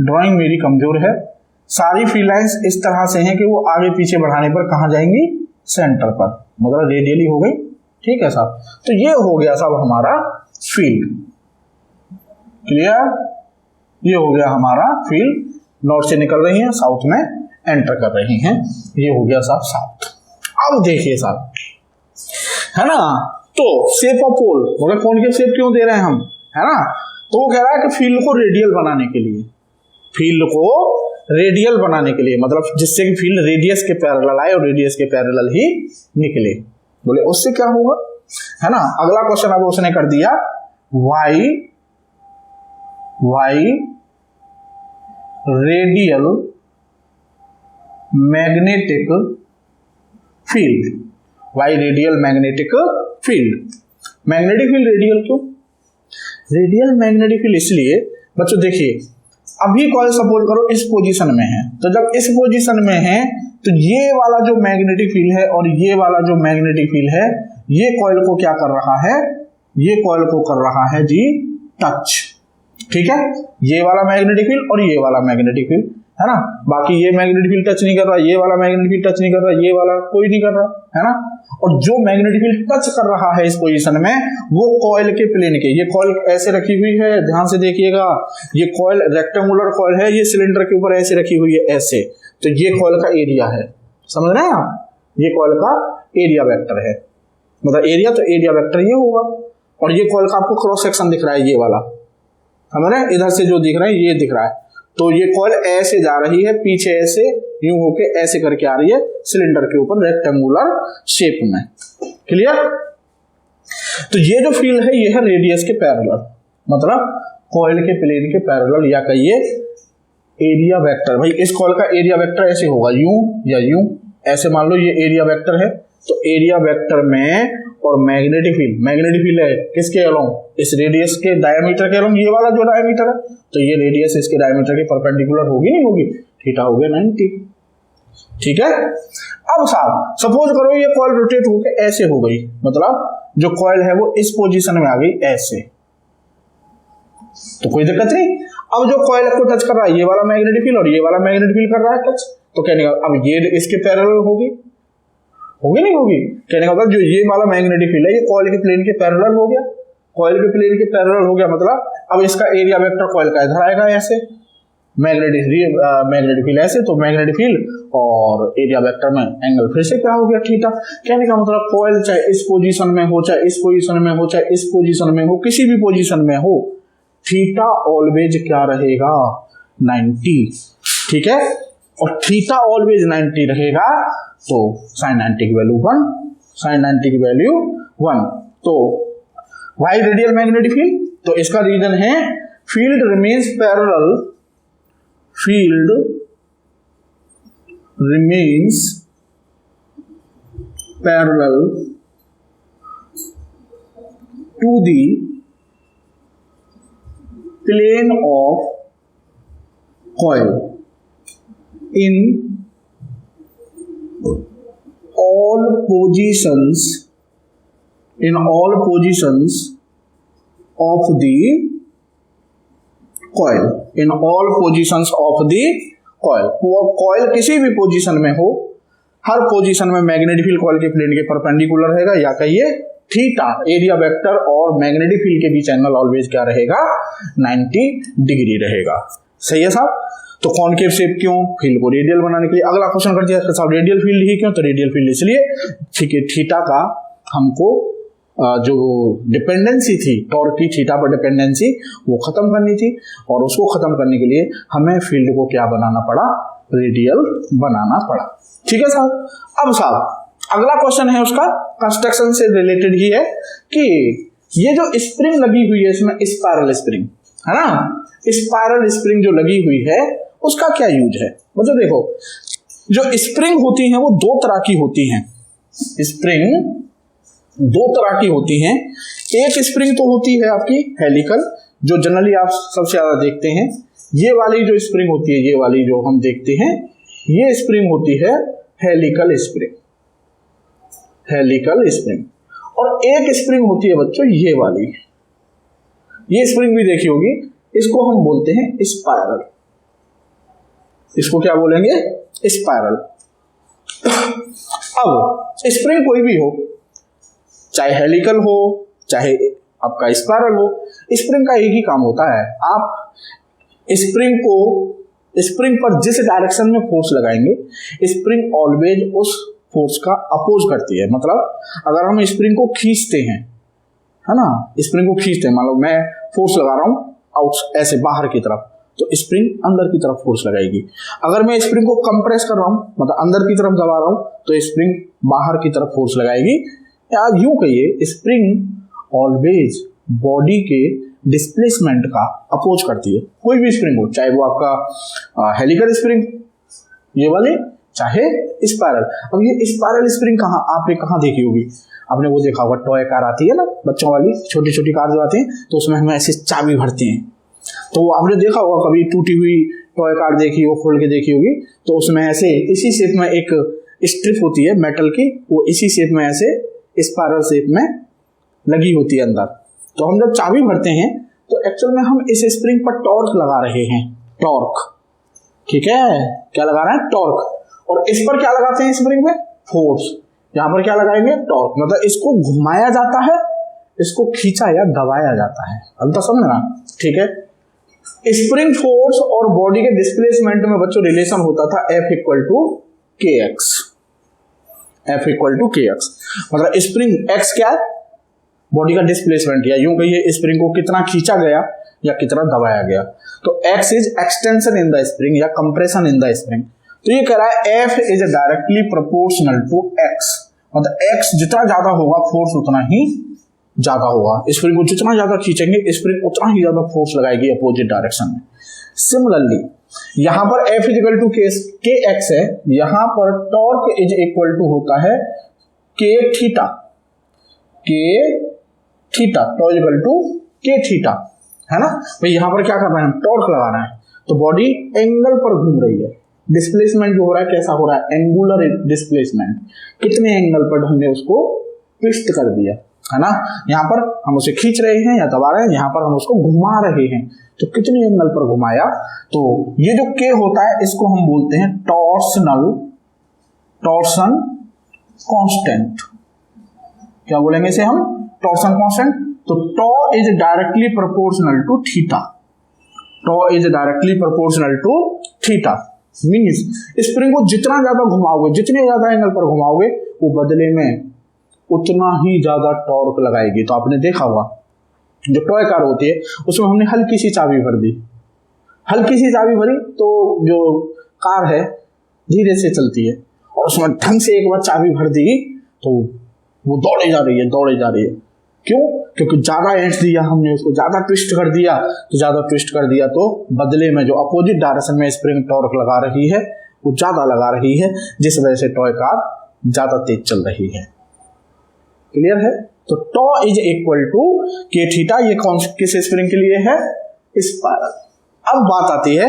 ड्राइंग मेरी कमजोर है। सारी फील्ड लाइंस इस तरह से हैं कि वो आगे पीछे बढ़ाने पर कहां जाएंगी? सेंटर पर, मतलब रेडियली हो गई। ठीक है साहब, तो ये हो गया साहब हमारा फील्ड। क्लियर? ये हो गया हमारा फील्ड, नॉर्थ से निकल रही है, साउथ में एंटर कर रही हैं। ये हो गया साहब साउथ। अब देखिए साहब, है ना, तो शेप ऑफ पोल, बोले कौन के शेप क्यों दे रहे हैं हम, है ना, तो वो कह रहा है कि फील्ड को रेडियल बनाने के लिए, फील्ड को रेडियल बनाने के लिए, मतलब जिससे कि फील्ड रेडियस के पैरेलल आए और रेडियस के पैरेलल ही निकले। बोले उससे क्या होगा, है ना। अगला क्वेश्चन अब उसने कर दिया, why radial magnetic field, why radial magnetic field. Magnetic field radial क्यों? रेडियल मैग्नेटिक फील्ड इसलिए बच्चों, देखिए अभी कॉइल सपोज करो इस पोजीशन में है, तो जब इस पोजीशन में है तो ये वाला जो मैग्नेटिक फील्ड है और ये वाला जो मैग्नेटिक फील्ड है, ये कॉइल को क्या कर रहा है, ये कॉइल को कर रहा है जी टच। ठीक है, ये वाला मैग्नेटिक फील्ड और ये वाला मैग्नेटिक फील्ड, है ना। बाकी ये मैग्नेटिक फील्ड टच नहीं कर रहा, ये वाला मैग्नेटिक फील्ड टच नहीं कर रहा, ये वाला कोई नहीं कर रहा, है ना। और जो मैग्नेटिक फील्ड टच कर रहा है इस पोजीशन में, वो कॉइल के प्लेन के, ये कॉइल ऐसे रखी हुई है, ध्यान से देखिएगा, ये कॉइल रेक्टेंगुलर कॉइल है, ये सिलेंडर के ऊपर ऐसे रखी हुई है ऐसे, तो ये कॉइल का एरिया है, समझ रहे हैं आप, ये कॉइल का एरिया वेक्टर है, मतलब एरिया तो एरिया वेक्टर ये होगा। और ये कॉइल का आपको क्रॉस सेक्शन दिख रहा है, ये वाला, समझ रहे हैं, इधर से जो दिख रहा है ये दिख रहा है, तो ये कॉइल ऐसे जा रही है, पीछे ऐसे यूं होके ऐसे करके आ रही है सिलेंडर के ऊपर रेक्टेंगुलर शेप में। क्लियर? तो ये जो फील्ड है ये है रेडियस के पैरेलल, मतलब कॉइल के प्लेन के पैरेलल, या कहिए एरिया वेक्टर। भाई इस कॉइल का एरिया वेक्टर ऐसे होगा, यूं या यूं, ऐसे मान लो ये एरिया वेक्टर है, तो एरिया वेक्टर में और मैग्नेटिक फील्ड है किसके अलोंग, इस रेडियस के डायमीटर के अलोंग, ये वाला जो डायमीटर है, तो ये रेडियस इसके डायमीटर के परपेंडिकुलर होगी नहीं होगी, थीटा हो गया 90। ठीक है, अब साहब सपोज करो ये कॉइल रोटेट होके ऐसे हो गई, मतलब जो कॉइल है वो इस पोजीशन में आ गई ऐसे, तो कोई दिक्कत नहीं। अब जो कॉइल को टच कर रहा है ये वाला मैग्नेटिक फील्ड और ये वाला मैग्नेटिक फील्ड कर रहा है टच, तो कहने का अब ये इसके पैरेलल होगी नहीं होगी, कहने का मतलब जो ये वाला मैग्नेटिक फील्ड है ये कॉइल के प्लेन के पैरेलल हो गया, कॉइल के प्लेन के पैरेलल हो गया, मतलब अब इसका एरिया वेक्टर कॉइल का इधर आएगा ऐसे, मैग्नेटिक फील्ड ऐसे, तो मैग्नेटिक फील्ड और एरिया वेक्टर में एंगल फिर से क्या हो गया, थीटा। कहने का मतलब कॉइल चाहे इस पोजीशन में हो, चाहे इस पोजीशन में हो, चाहे इस पोजीशन में हो, किसी भी पोजीशन में हो, थीटा ऑलवेज क्या रहेगा, 90। ठीक है, और थीटा ऑलवेज 90 रहेगा, तो साइन 90 की वैल्यू 1, साइन 90 की वैल्यू 1। तो वाई रेडियल मैग्नेटिक फील्ड, तो इसका रीजन है field remains parallel, field remains parallel to the plane of coil in all positions of the coil, in all positions of the coil, coil किसी भी position में हो, हर position में magnetic field coil के plane के perpendicular रहेगा, या कहिए थीटा एरिया वेक्टर और मैग्नेटिक फील्ड के बीच एंगल ऑलवेज क्या रहेगा, 90 डिग्री रहेगा। सही है साहब। तो कॉनकेव शेप क्यों, फील्ड को रेडियल बनाने के लिए। अगला क्वेश्चन कर दिया साहब रेडियल फील्ड ही क्यों, तो रेडियल फील्ड इसलिए ठीक है थीटा का हमको जो डिपेंडेंसी थी टॉर्क की, थीटा पर डिपेंडेंसी वो खत्म करनी थी, और उसको खत्म करने के लिए हमें फील्ड को क्या बनाना पड़ा, रेडियल बनाना पड़ा। ठीक है साहब। अब साहब अगला क्वेश्चन है उसका कंस्ट्रक्शन से रिलेटेड ही है कि ये जो स्प्रिंग लगी हुई है इसमें स्पाइरल स्प्रिंग है ना, स्पाइरल स्प्रिंग जो लगी हुई है उसका क्या यूज है। मतलब देखो जो स्प्रिंग होती हैं वो दो तरह की होती हैं, स्प्रिंग दो तरह की होती हैं। एक स्प्रिंग तो होती है आपकी हेलिकल, जो जनरली आप सबसे ज्यादा देखते हैं। ये वाली जो स्प्रिंग होती है, ये वाली जो हम देखते हैं, ये स्प्रिंग होती है हेलिकल स्प्रिंग, हेलिकल स्प्रिंग। और एक स्प्रिंग होती है बच्चों ये वाली, ये स्प्रिंग भी देखी होगी, इसको हम बोलते हैं स्पाइरल। इसको क्या बोलेंगे, स्पाइरल। अब स्प्रिंग कोई भी हो, चाहे हेलिकल हो चाहे आपका स्पाइरल हो, स्प्रिंग का एक ही काम होता है, आप स्प्रिंग को, स्प्रिंग पर जिस डायरेक्शन में फोर्स लगाएंगे स्प्रिंग ऑलवेज उस फोर्स का अपोज करती है। मतलब अगर हम स्प्रिंग को खींचते हैं, है ना, स्प्रिंग को खींचते हैं, मान लो मैं फोर्स लगा रहा हूं आउट ऐसे बाहर की तरफ, तो स्प्रिंग अंदर की तरफ फोर्स लगाएगी। अगर मैं स्प्रिंग को कंप्रेस कर रहा हूं, मतलब अंदर की तरफ दबा रहा हूं, तो स्प्रिंग बाहर की तरफ फोर्स लगाएगी। या यूं कहिए स्प्रिंग ऑलवेज बॉडी के डिस्प्लेसमेंट का अपोज करती है, कोई भी स्प्रिंग हो, चाहे वो आपका हेलिकल स्प्रिंग ये वाली, चाहे स्पाइरल। अब ये स्पाइरल स्प्रिंग कहाँ आपने कहाँ देखी होगी, आपने वो देखा होगा टॉय कार आती है ना बच्चों वाली, छोटी छोटी कार जो आती हैं, तो उसमें हम ऐसे चाबी भरते हैं, तो आपने देखा होगा कभी टूटी हुई टॉय कार देखी हो, खोल के देखी होगी, तो उसमें ऐसे इसी शेप में एक स्ट्रिप होती है मेटल की, वो इसी शेप में ऐसे स्पाइरल शेप में लगी होती है अंदर। तो हम जब चाबी भरते हैं तो एक्चुअल में हम इस स्प्रिंग पर टॉर्क लगा रहे हैं, टॉर्क। ठीक है, क्या लगा रहे हैं, टॉर्क। और इस पर क्या लगाते हैं स्प्रिंग में, फोर्स। यहां पर क्या लगाएंगे, टॉर्क। मतलब इसको घुमाया जाता है, इसको खींचा या दबाया जाता है। अंतर समझना, ठीक है। स्प्रिंग फोर्स और बॉडी के डिस्प्लेसमेंट में बच्चों रिलेशन होता था F इक्वल टू के एक्स, F इक्वल टू के एक्स। मतलब स्प्रिंग x क्या है, बॉडी का डिस्प्लेसमेंट, या यूं कहिए स्प्रिंग को कितना खींचा गया या कितना दबाया गया। तो x is extension in the spring या कंप्रेशन इन द स्प्रिंग। तो ये कह रहा है F is directly proportional to x, मतलब x जितना ज्यादा होगा फोर्स उतना ही ज्यादा होगा। स्प्रिंग को जितना ज्यादा खींचेंगे स्प्रिंग उतना ही ज्यादा फोर्स लगाएगी अपोजिट डायरेक्शन में। सिमिलरली यहां पर F इज इक्वल टू के एक्स है, यहां पर टॉर्क इज इक्वल टू होता है के थीटा, के theta, torque equal to K theta, है ना। तो यहां पर क्या कर रहे हैं, टॉर्क लगा रहे हैं, तो बॉडी एंगल पर घूम रही है। डिस्प्लेसमेंट जो हो रहा है कैसा हो रहा है, एंगुलर डिस्प्लेसमेंट, कितने एंगल पर हमने उसको ट्विस्ट कर दिया, है ना। यहाँ पर हम उसे खींच रहे हैं या दबा रहे हैं, यहाँ पर हम उसको घुमा रहे हैं, तो कितने एंगल पर घुमाया। तो ये जो के होता है इसको हम बोलते हैं टॉर्सनल, टॉर्सन कांस्टेंट। क्या बोलेंगे इसे हम, टॉर्सन कांस्टेंट। तो tau is directly proportional to theta, tau is directly proportional to theta. Means spring को जितना ज्यादा घुमाओगे, जितने ज्यादा एंगल पर घुमाओगे, वो बदले में उतना ही ज्यादा टॉर्क लगाएगी। तो आपने देखा होगा जो टॉय कार होती है उसमें हमने हल्की सी चाबी भर दी, हल्की सी चाबी भरी तो जो कार है धीरे से चलती है, और उसमें ढंग से एक बार चाबी भर दी तो वो दौड़े जा रही है, दौड़े जा रही है। क्यों, क्योंकि ज्यादा एंच दिया हमने, उसको ज्यादा ट्विस्ट कर दिया, तो ज्यादा ट्विस्ट कर दिया तो बदले में जो अपोजिट डायरेक्शन में स्प्रिंग टॉर्क लगा रही है वो ज्यादा लगा रही है, जिस वजह से टॉय कार ज्यादा तेज चल रही है। क्लियर है। तो tau is equal to K theta, ये कौन किस स्प्रिंग के लिए है, स्पाइरल। अब बात आती है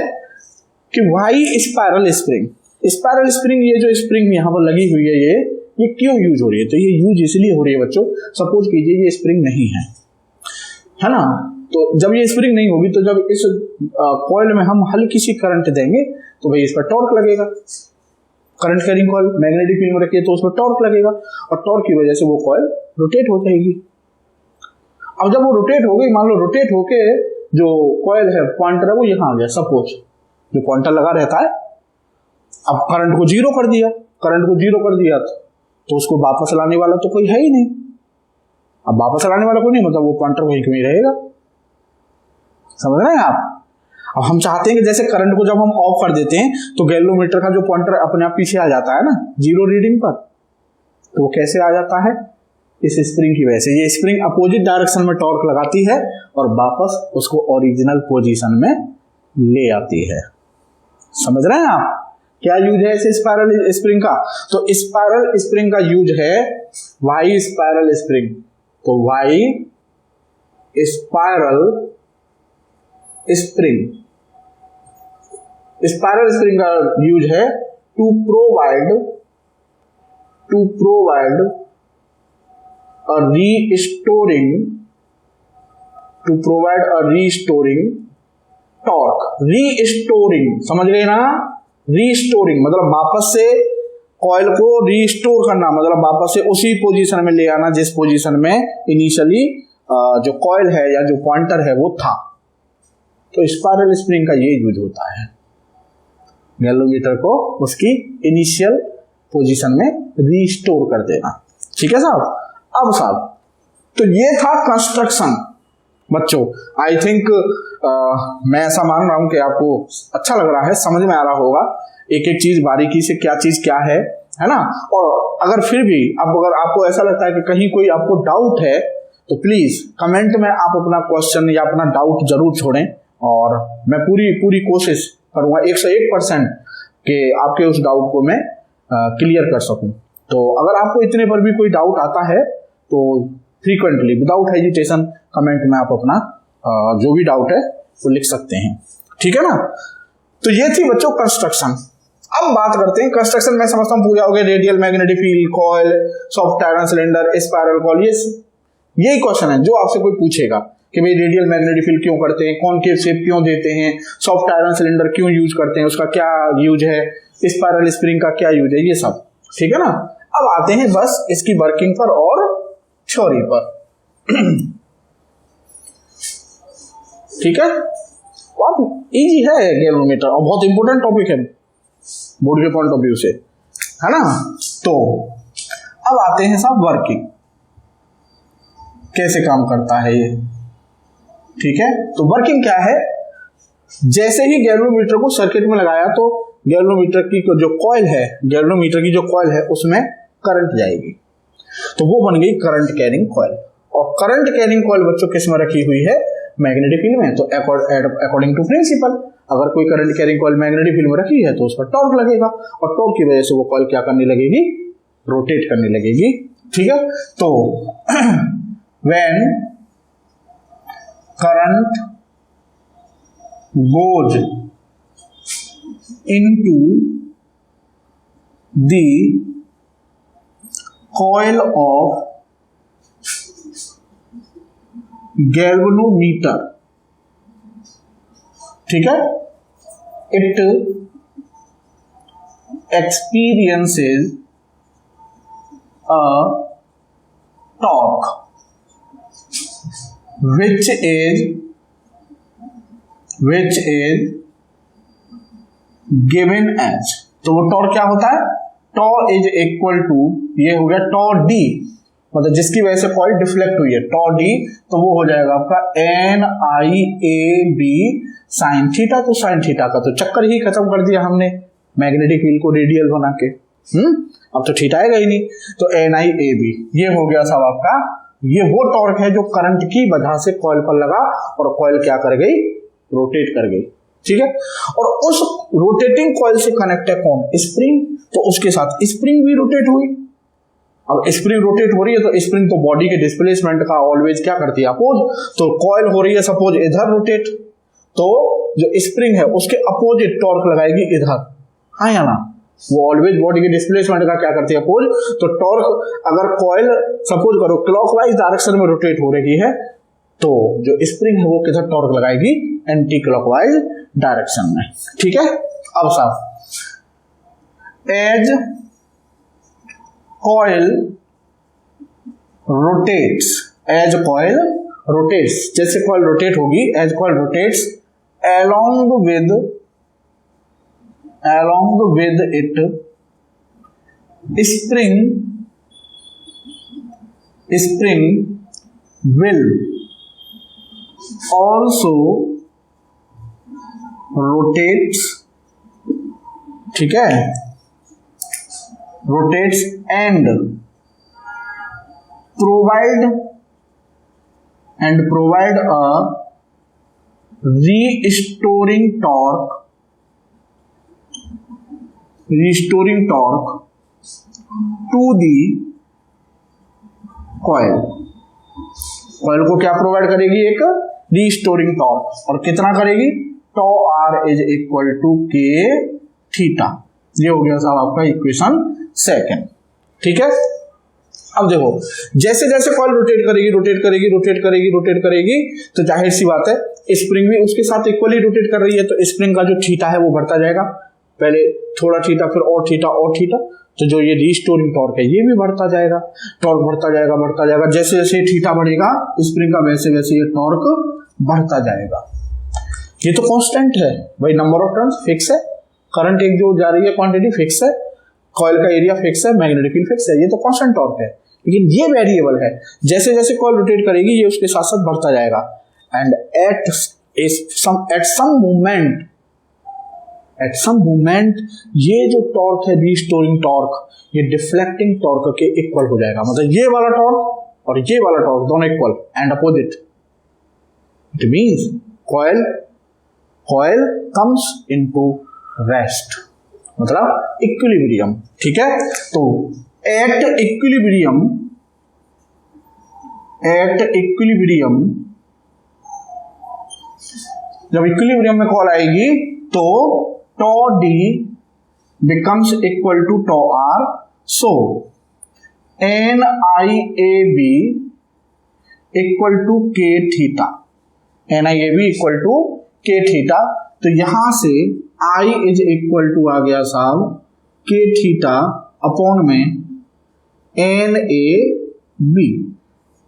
कि why spiral spring, spiral spring, ये जो स्प्रिंग यहाँ पर लगी हुई है ये क्यों यूज हो रही है। तो ये यूज इसलिए हो रही है बच्चों, सपोज कीजिए ये स्प्रिंग नहीं है ना, तो जब ये स्प्रिंग नहीं होगी तो जब इस कॉइल में हम हल्की सी करंट देंगे तो भाई इस पर टॉर्क लगेगा। Current carrying coil magnetic field में रखी है तो उस पर टॉर्क लगेगा और टॉर्क की वजह से वो कॉइल रोटेट हो जाएगी। अब जब वो रोटेट हो गई, मान लो रोटेट होके जो कॉइल है पॉइंटर है वो यहाँ आ गया, सपोज जो पॉइंटर लगा रहता है, अब करंट को जीरो कर दिया, करंट को जीरो कर दिया तो उसको वापस लाने वाला तो कोई है ही नहीं। अब वापस लाने वाला कोई नहीं, मतलब वो पॉइंटर वहीं कहीं रहेगा। समझ रहे हैं आप? अब हम चाहते हैं कि जैसे करंट को जब हम ऑफ कर देते हैं तो गैल्वेनोमीटर का जो पॉइंटर अपने आप पीछे आ जाता है ना जीरो रीडिंग पर, तो वो कैसे आ जाता है? इस स्प्रिंग की वजह से। ये स्प्रिंग अपोजिट डायरेक्शन में टॉर्क लगाती है और वापस उसको ओरिजिनल पोजीशन में ले आती है। समझ रहे हैं आप? क्या यूज है इस स्पाइरल स्प्रिंग का? तो स्पाइरल स्प्रिंग का यूज है वाई स्पाइरल स्प्रिंग। तो why spiral spring, spiral spring का यूज है to provide a restoring torque. Restoring समझ गए ना? रीस्टोरिंग मतलब वापस से कॉइल को रीस्टोर करना, मतलब वापस से उसी पोजीशन में ले आना जिस पोजीशन में इनिशियली जो कॉइल है या जो पॉइंटर है वो था। तो स्पाइरल स्प्रिंग का ये यूज होता है, गैल्वेनोमीटर को उसकी इनिशियल पोजीशन में रीस्टोर कर देना। ठीक है साहब? अब साहब तो ये था कंस्ट्रक्शन। बच्चों आई थिंक मैं ऐसा मान रहा हूं कि आपको अच्छा लग रहा है, समझ में आ रहा होगा एक एक चीज बारीकी से, क्या चीज क्या है ना? और अगर फिर भी अब अगर आपको ऐसा लगता है कि कहीं कोई आपको डाउट है तो प्लीज कमेंट में आप अपना क्वेश्चन या अपना डाउट जरूर छोड़ें और मैं पूरी कोशिश करूंगा 101% कि आपके उस डाउट को मैं क्लियर कर सकूं। तो अगर आपको इतने पर भी कोई डाउट आता है तो फ्रीक्वेंटली विदाउट हेजिटेशन कमेंट में आप अपना जो भी डाउट है वो लिख सकते हैं। ठीक है ना? तो ये थी बच्चों कंस्ट्रक्शन। अब बात करते हैं कंस्ट्रक्शन में समझता हूं पूरा हो गया, radial magnetic field, coil, soft iron cylinder, spiral coil, यही क्वेश्चन है जो आपसे कोई पूछेगा कि भाई रेडियल मैग्नेटिक फील्ड क्यों करते हैं, कॉनकेव शेप क्यों देते हैं, सॉफ्ट आयरन सिलेंडर क्यों यूज करते हैं, उसका क्या यूज है, स्पाइरल स्प्रिंग का क्या यूज है, ये सब। ठीक है ना? अब आते हैं बस इसकी वर्किंग पर और थ्योरी पर। ठीक है? बहुत इजी है गैल्वेनोमीटर और बहुत इंपॉर्टेंट टॉपिक है बोर्ड के पॉइंट ऑफ व्यू से, है ना? तो अब आते हैं साहब वर्किंग, कैसे काम करता है ये। ठीक है? तो वर्किंग क्या है? जैसे ही गैल्वेनोमीटर को सर्किट में लगाया तो गैल्वेनोमीटर की जो कॉइल है, गैल्वेनोमीटर की जो कॉइल है उसमें करंट जाएगी, तो वो बन गई करंट कैरिंग कॉइल। और करंट कैरिंग कॉइल बच्चों किस में रखी हुई है? मैग्नेटिक फील्ड में। तो अकॉर्डिंग टू प्रिंसिपल अगर कोई current carrying coil magnetic field में रखी है तो उस पर टॉर्क लगेगा और टॉर्क की वजह से वो कॉइल क्या करने लगेगी? रोटेट करने लगेगी। ठीक है? तो when current goes into the coil of galvanometer, ठीक है, it experiences a torque which is given as, तो वो टॉर्क क्या होता है? टॉ इज इक्वल टू, ये हो गया टॉ डी, मतलब जिसकी वजह से कॉइल डिफ्लेक्ट हुई है, टॉ डी, तो वो हो जाएगा आपका N I A B sine theta. तो साइन थीटा का तो चक्कर ही खत्म कर दिया हमने मैग्नेटिक फील्ड को रेडियल बना के। अब तो थीटा आएगा ही नहीं, तो एन आई ए बी ये हो गया साहब आपका, ये वो टॉर्क है जो करंट की वजह से कॉइल पर लगा और कॉइल क्या कर गई? रोटेट कर गई। ठीक है? और उस रोटेटिंग कॉइल से कनेक्ट है कौन? स्प्रिंग, तो उसके साथ स्प्रिंग भी रोटेट हुई। अब स्प्रिंग रोटेट हो रही है तो स्प्रिंग तो बॉडी के डिस्प्लेसमेंट का ऑलवेज क्या करती है? अपोज। तो कॉइल हो रही है सपोज इधर रोटेट, तो जो स्प्रिंग है उसके अपोजिट टॉर्क लगाएगी इधर, हाँ या ना? वो ऑलवेज बॉडी के डिस्प्लेसमेंट का क्या करती है? अपोज। तो टॉर्क अगर कॉइल सपोज करो क्लॉकवाइज डायरेक्शन में रोटेट हो रही है तो जो स्प्रिंग है वो किधर टॉर्क लगाएगी? एंटी क्लॉकवाइज डायरेक्शन में। ठीक है? अब साहब, as coil rotates, as coil rotates, जैसे कॉइल रोटेट होगी, as coil rotates along with it, spring will also rotates, ठीक है, rotates and provide a restoring torque to the coil, coil को क्या प्रोवाइड करेगी, एक रीस्टोरिंग टॉर्क, और कितना करेगी, टॉ are is equal to K theta. ये हो गया साहब आपका इक्वेशन सेकंड, ठीक है। अब देखो, जैसे जैसे कॉइल रोटेट करेगी तो जाहिर सी बात है स्प्रिंग भी उसके साथ इक्वली रोटेट कर रही है, तो स्प्रिंग का जो थीटा है वो बढ़ता जाएगा, पहले थोड़ा थीटा, फिर और थीटा, तो जो ये रीस्टोरिंग टॉर्क है ये भी बढ़ता जाएगा, टॉर्क बढ़ता जाएगा, जैसे जैसे थीटा बढ़ेगा स्प्रिंग का वैसे वैसे ये टॉर्क बढ़ता जाएगा। ये तो कांस्टेंट है भाई, नंबर ऑफ टर्न्स फिक्स है, करंट एक जो जा रही है क्वांटिटी फिक्स है, कॉइल का एरिया फिक्स है, मैग्नेटिक फील्ड फिक्स है, ये तो कांस्टेंट टॉर्क है। लेकिन ये वेरिएबल है, जैसे जैसे कॉइल रोटेट करेगी ये उसके साथ साथ बढ़ता जाएगा, एंड एट सम मोमेंट ये जो टॉर्क है रीस्टोरिंग टॉर्क, ये डिफ्लेक्टिंग टॉर्क के इक्वल हो जाएगा, मतलब ये वाला टॉर्क और ये वाला टॉर्क दोनों equal and opposite. It means coil comes into rest, मतलब इक्विलिब्रियम, ठीक है। तो एट इक्विलिब्रियम जब इक्विलिब्रियम में कॉल आएगी तो टॉ D becomes equal to tau r, so NIAB equal to k theta, NIAB equal to k theta। तो यहां से I is equal to आ गया साहब k थीटा अपॉन में NAB,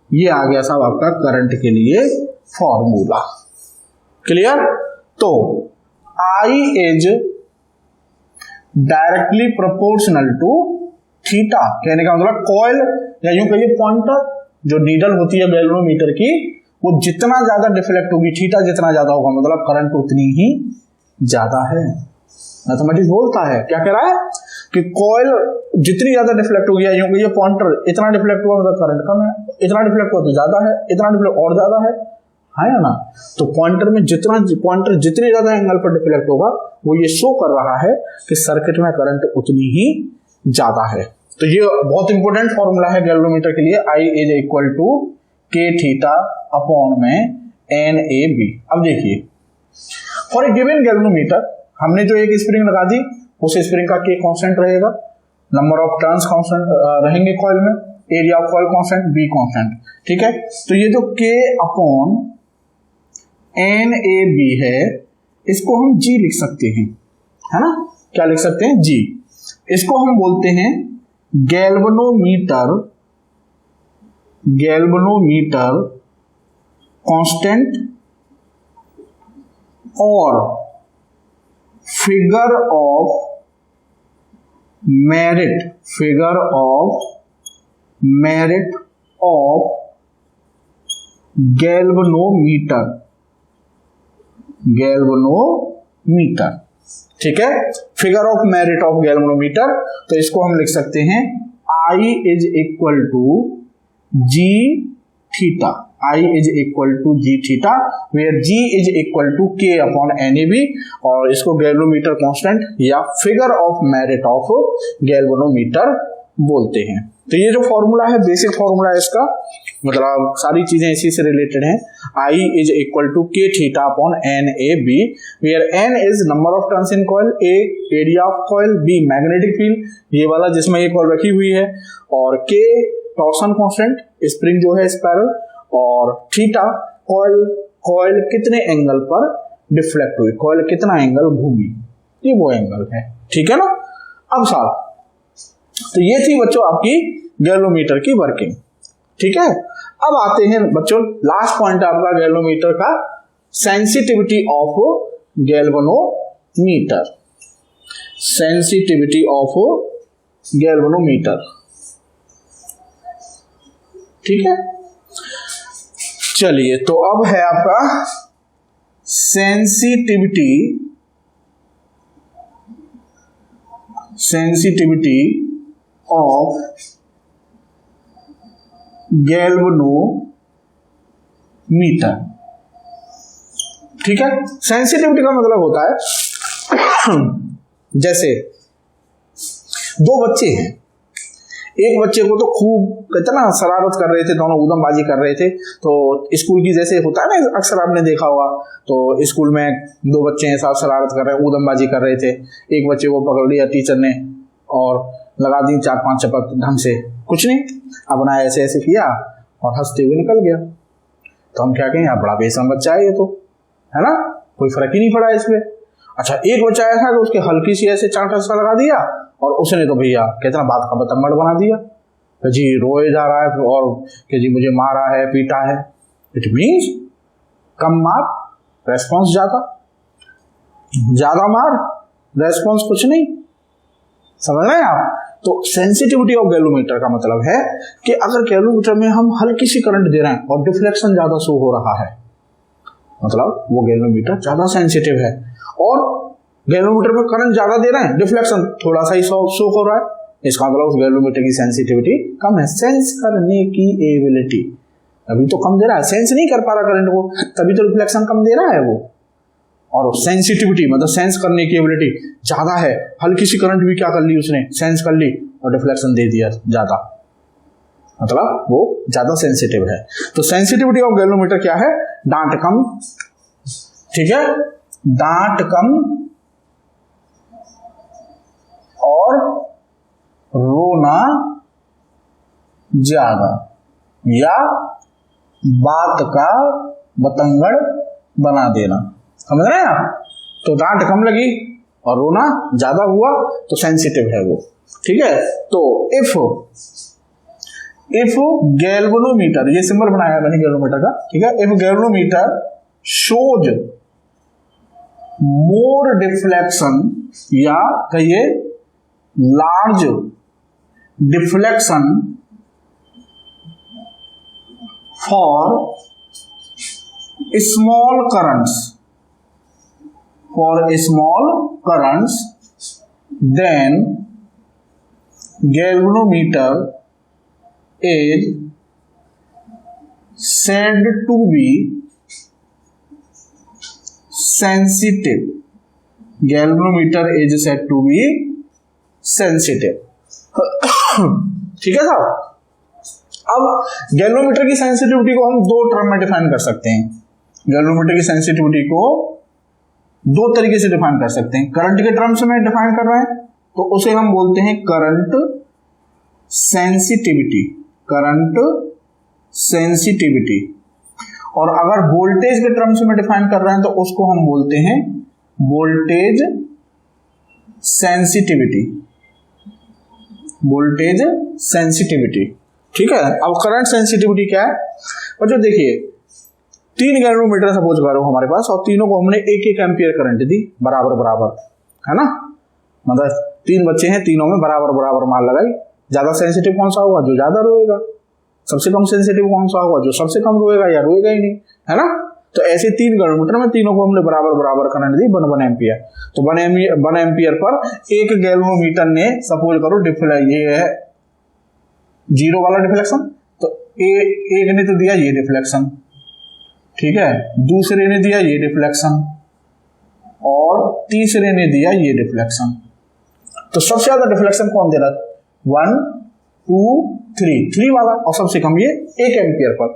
ये आ गया साहब आपका करंट के लिए फॉर्मूला, क्लियर। तो I is directly proportional to theta, कहने का मतलब कॉइल या यूं कहिए पॉइंटर जो नीडल होती है गैल्वेनोमीटर की, वो जितना ज्यादा डिफ्लेक्ट होगी, थीटा जितना ज्यादा होगा, मतलब करंट उतनी ही ज्यादा है। मैथमेटिक्स बोलता है, क्या कह रहा है कि कॉइल जितनी ज्यादा डिफ्लेक्ट होगी, यूं कहिए पॉइंटर इतना डिफ्लेक्ट हुआ मतलब करंट कम है, इतना डिफ्लेक्ट हुआ तो ज्यादा है, इतना डिफ्लेक्ट और ज्यादा है ना। तो पॉइंटर जितनी ज्यादा एंगल पर डिफ्लेक्ट होगा वो ये शो कर रहा है कि सर्किट में करंट उतनी ही ज्यादा है। तो ये बहुत इंपॉर्टेंट फॉर्मूला है गैल्वेनोमीटर के लिए, I is equal to K theta upon में NAB। अब देखिए, फॉर ए गिवन गैल्वेनोमीटर हमने जो एक स्प्रिंग लगा दी, उस स्प्रिंग का K कांस्टेंट रहेगा, नंबर ऑफ टर्न्स कांस्टेंट रहेंगे कॉइल में, area of coil constant, B constant, ठीक है। तो ये जो K अपॉन NAB है इसको हम G लिख सकते हैं, है ना, क्या लिख सकते हैं, G। इसको हम बोलते हैं गैल्वेनोमीटर कांस्टेंट और figure of merit of galvanometer, ठीक है, figure of merit of galvanometer. तो इसको हम लिख सकते हैं I is equal to G theta, I is equal to G theta, where G is equal to K upon NAB, और इसको गैल्वेनोमीटर कांस्टेंट या figure of merit of galvanometer बोलते हैं। तो ये जो फॉर्मूला है बेसिक फॉर्मूला है इसका, मतलब सारी चीजें इसी से रिलेटेड हैं। I is equal to K theta upon NAB, where N is number of turns in coil, A area of coil, B magnetic field ये वाला जिसमें ये कॉइल रखी हुई है, और K टॉर्सन कांस्टेंट स्प्रिंग जो है स्पाइरल, और थीटा कॉइल कितने एंगल पर डिफ्लेक्ट हुई, कॉइल कितना एंगल घूमी, ये वो एंगल है, ठीक है ना। अब साहब तो ये थी बच्चों आपकी गैल्वेनोमीटर की वर्किंग, ठीक है। अब आते हैं बच्चों लास्ट पॉइंट आपका गैल्वेनोमीटर का, sensitivity of galvanometer, sensitivity of galvanometer, ठीक है। चलिए तो अब है आपका सेंसिटिविटी ऑफ गैल्वेनोमीटर, ठीक है। सेंसिटिविटी का मतलब होता है जैसे दो बच्चे हैं, एक बच्चे को तो खूब कितना शरारत कर रहे थे, दोनों ऊधमबाजी कर रहे थे, तो स्कूल की जैसे होता है ना, अक्सर आपने देखा होगा, तो स्कूल में दो बच्चे हैं साथ शरारत कर रहे हैं, ऊधमबाजी कर रहे थे, एक बच्चे को पकड़ लिया टीचर ने और लगा दी 4-5 चपत ढंग से, कुछ नहीं, अपना ऐसे ऐसे किया और हंसते हुए निकल गया। तो हम क्या कहें, यार बड़ा बेशरम बच्चा है ये तो, है ना, कोई फर्क ही नहीं पड़ा इसमें। अच्छा एक बच्चा ऐसा कि उसके हल्की सी ऐसे चांटा सा लगा दिया और उसने तो भैया कितना बात का बतंगड़ बना दिया कि जी रोए जा रहा है और कि जी मुझे मारा है पीटा है। इट मीन्स कम मार रेस्पॉन्स ज्यादा, ज्यादा मार रेस्पॉन्स कुछ नहीं, समझ रहे हैं आप। तो सेंसिटिविटी ऑफ गैल्वेनोमीटर का मतलब है कि अगर गैल्वेनोमीटर में हम हल्की सी करंट दे रहे हैं और डिफ्लेक्शन ज्यादा शो हो रहा है, मतलब वो गैल्वेनोमीटर ज्यादा सेंसिटिव है, और गैल्वेनोमीटर में करंट ज्यादा दे रहे हैं, डिफ्लेक्शन थोड़ा सा ही शो हो रहा है, इसका मतलब उस गैल्वेनोमीटर की सेंसिटिविटी कम है। सेंस करने की एबिलिटी अभी तो कम दे रहा है, सेंस नहीं कर पा रहा करंट को, तभी तो रिफ्लेक्शन कम दे रहा है वो। और सेंसिटिविटी मतलब सेंस करने की एबिलिटी ज्यादा है, हल्की सी करंट भी क्या कर ली उसने, सेंस कर ली और डिफ्लेक्शन दे दिया ज्यादा, मतलब वो ज्यादा सेंसिटिव है। तो सेंसिटिविटी ऑफ गैल्वेनोमीटर क्या है, डांट कम, ठीक है, डांट कम और रोना ज्यादा, या बात का बतंगड़ बना देना, समझ रहे हैं आप। तो डांट कम लगी और रोना ज्यादा हुआ तो सेंसिटिव है वो, ठीक है। तो इफ गैल्वेनोमीटर, ये सिंबल बनाया मैंने गैल्वेनोमीटर का, ठीक है, if galvanometer shows more deflection, या कहिए large deflection for small currents, then galvanometer is said to be sensitive. Galvanometer is said to be sensitive. ठीक है साहब। अब गैल्वेनोमीटर की सेंसिटिविटी को हम दो टर्म में डिफाइन कर सकते हैं। गैल्वेनोमीटर की सेंसिटिविटी को दो तरीके से डिफाइन कर सकते हैं। करंट के टर्म्स में डिफाइन कर रहे हैं तो उसे हम बोलते हैं करंट सेंसिटिविटी, करंट सेंसिटिविटी। और अगर वोल्टेज के टर्म्स में डिफाइन कर रहे हैं तो उसको हम बोलते हैं वोल्टेज सेंसिटिविटी, वोल्टेज सेंसिटिविटी, ठीक है। अब करंट सेंसिटिविटी क्या है बच्चों, देखिए 3 गैल्वेनोमीटर सपोज करो हमारे पास, और तीनों को हमने 1-1 एम्पियर करंट दी बराबर बराबर, है ना, मतलब 3 बच्चे हैं, तीनों में बराबर बराबर मान लगाई। ज्यादा सेंसिटिव कौन सा होगा, जो ज्यादा रोएगा। सबसे कम सेंसिटिव कौन सा होगा, जो सबसे कम रोएगा या रोएगा ही नहीं, है ना। तो ऐसे 3 गैल्वेनोमीटर में तीनों को हमने बराबर बराबर करंट दी 1 एम्पियर। तो 1 एम्पियर पर एक गैल्वेनोमीटर ने सपोज करो ये है 0 वाला डिफ्लेक्शन, तो एक ने तो दिया ये डिफ्लेक्शन, ठीक है, दूसरे ने दिया ये डिफ्लेक्शन और तीसरे ने दिया ये डिफ्लेक्शन। तो सबसे ज्यादा डिफ्लेक्शन कौन दे रहा है, 1 2 3 वाला, और सबसे कम ये 1 एम्पियर पर।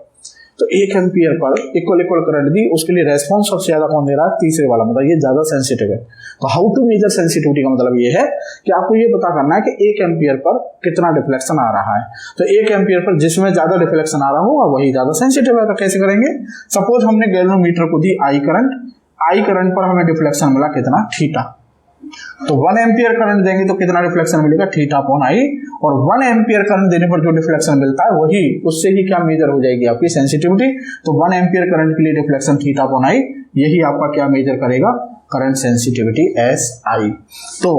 तो 1 एम्पियर पर इक्वल करंट दी, उसके लिए रेस्पॉन्स सबसे ज्यादा कौन दे रहा है, तीसरे वाला, मतलब ये ज्यादा सेंसिटिव है। तो हाउ टू मेजर सेंसिटिविटी का मतलब ये है कि आपको ये पता करना है कि 1 एम्पियर पर कितना डिफ्लेक्शन आ रहा है। तो 1 एम्पियर पर जिसमें ज्यादा डिफ्लेक्शन आ रहा होगा वही ज्यादा सेंसिटिव है। तो कैसे करेंगे, सपोज हमने गैल्वेनोमीटर को दी आई करंट पर हमें डिफ्लेक्शन मिला कितना, थीटा, तो 1 एम्पियर करंट देंगे तो कितना रिफ्लेक्शन मिलेगा, थीटा अपॉन आई। और 1 एम्पियर करंट देने पर जो रिफ्लेक्शन मिलता है वही, उससे ही क्या मेजर हो जाएगी आपकी सेंसिटिविटी। तो 1 एम्पियर करंट के लिए रिफ्लेक्शन थीटा अपॉन आई, यही आपका क्या मेजर करेगा, करंट सेंसिटिविटी एस आई। तो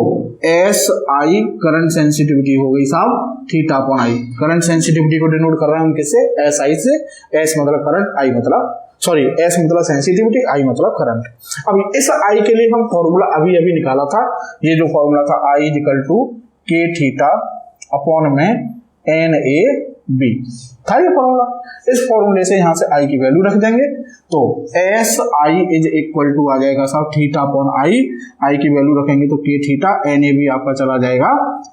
एस आई करंट सेंसिटिविटी हो गई साहब theta upon I. Current sensitivity को डिनोट कर रहे हैं हम किससे, एस आई से। एस मतलब करंट, आई मतलब सॉरी एस मतलब सेंसिटिविटी, आई मतलब करंट। अब इस आई के लिए हम फॉर्मूला अभी अभी निकाला था, ये जो फॉर्मूला था आई equal to K theta upon में एन ए बी था ये फॉर्मूला। इस फॉर्मूले से यहां से आई की वैल्यू रख देंगे तो S I is equal to आ जाएगा साहब थीटा अपॉन आई। आई की वैल्यू रखेंगे तो के थीटा, एन ए बी आपका चला जाएगा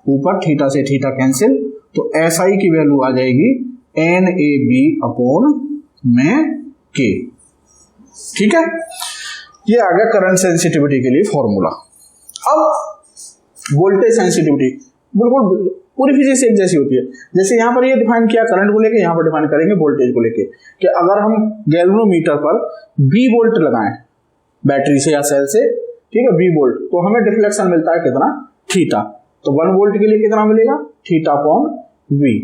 ऊपर, थीटा से थीटा कैंसिल, तो एस आई की वैल्यू आ जाएगी एन ए बी अपॉन में के। ठीक है, ये आ गया करंट सेंसिटिविटी के लिए फॉर्मूला। अब वोल्टेज सेंसिटिविटी बिल्कुल पूरी फिजिक्स एक जैसी होती है। जैसे यहां पर ये डिफाइन किया करंट को लेके, यहां पर डिफाइन करेंगे वोल्टेज को लेके कि अगर हम गैल्वेनोमीटर पर 20 वोल्ट लगाएं बैटरी से या सेल से, ठीक है 20 वोल्ट, तो हमें डिफ्लेक्शन मिलता है कितना, थीटा। तो 1 वोल्ट के लिए कितना मिलेगा, थीटा अपॉन वी।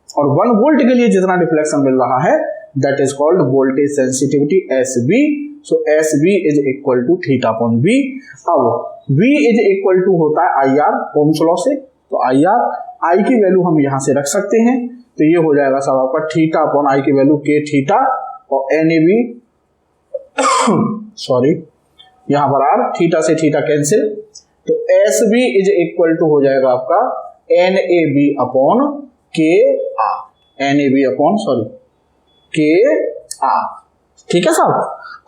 और 1 वोल्ट के लिए जितना डिफ्लेक्शन मिल रहा है that is called voltage sensitivity SB. So SB is equal to theta upon V. अब V is equal to होता है IR ओम्स लॉ से, तो IR I की वैल्यू हम यहां से रख सकते हैं, तो ये हो जाएगा सब आपका थीटा अपॉन I की वैल्यू के थीटा और NAB सॉरी यहां पर R, थीटा से थीटा कैंसिल, तो SB is equal to हो जाएगा आपका NAB अपॉन के R, NAB अपॉन सॉरी के आर। ठीक है साहब।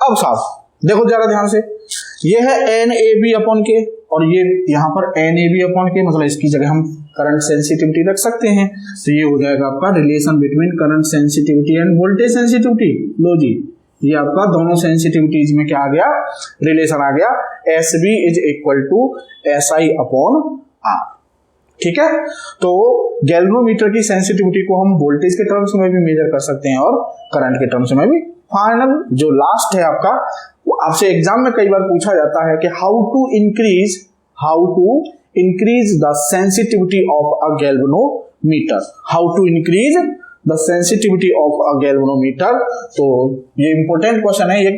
अब साहब देखो जरा ध्यान से, ये है एन ए बी अपॉन के और ये यहाँ पर एन ए बी अपॉन के, मतलब इसकी जगह हम करंट सेंसिटिविटी रख सकते हैं। तो ये हो जाएगा आपका relation between current sensitivity and voltage sensitivity. लो जी, ये आपका दोनों सेंसिटिविटीज में क्या आ गया, रिलेशन आ गया, S B is equal to S I upon R. ठीक है, तो गैल्वेनोमीटर की सेंसिटिविटी को हम वोल्टेज के टर्म्स में भी मेजर कर सकते हैं और करंट के टर्म्स में भी। फाइनल जो लास्ट है आपका, वो आपसे एग्जाम में कई बार पूछा जाता है कि how to increase the sensitivity of a galvanometer, how to increase the sensitivity of a galvanometer. तो ये इंपॉर्टेंट क्वेश्चन है, ये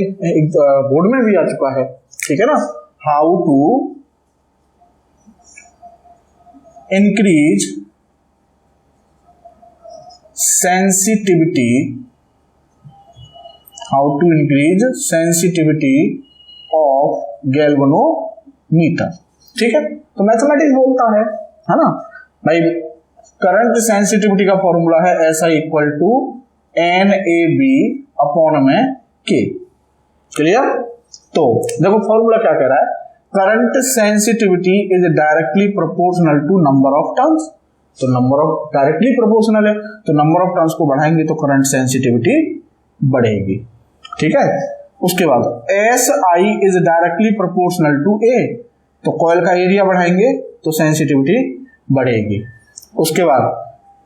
बोर्ड में भी आ चुका है, ठीक है ना। How to increase sensitivity, how to increase sensitivity of galvanometer। ठीक है, तो मैथमेटिक्स बोलता है ना भाई, करंट सेंसिटिविटी का फॉर्मूला है S I equal to N A B upon में के। क्लियर। तो देखो फॉर्मूला क्या कह रहा है, current sensitivity is directly proportional to number of turns. तो नंबर ऑफ डायरेक्टली प्रोपोर्शनल है, तो नंबर ऑफ टर्न्स को बढ़ाएंगे तो करंट सेंसिटिविटी बढ़ेगी। ठीक है, उसके बाद S I is directly proportional to A, तो कॉइल का एरिया बढ़ाएंगे तो सेंसिटिविटी बढ़ेगी। उसके बाद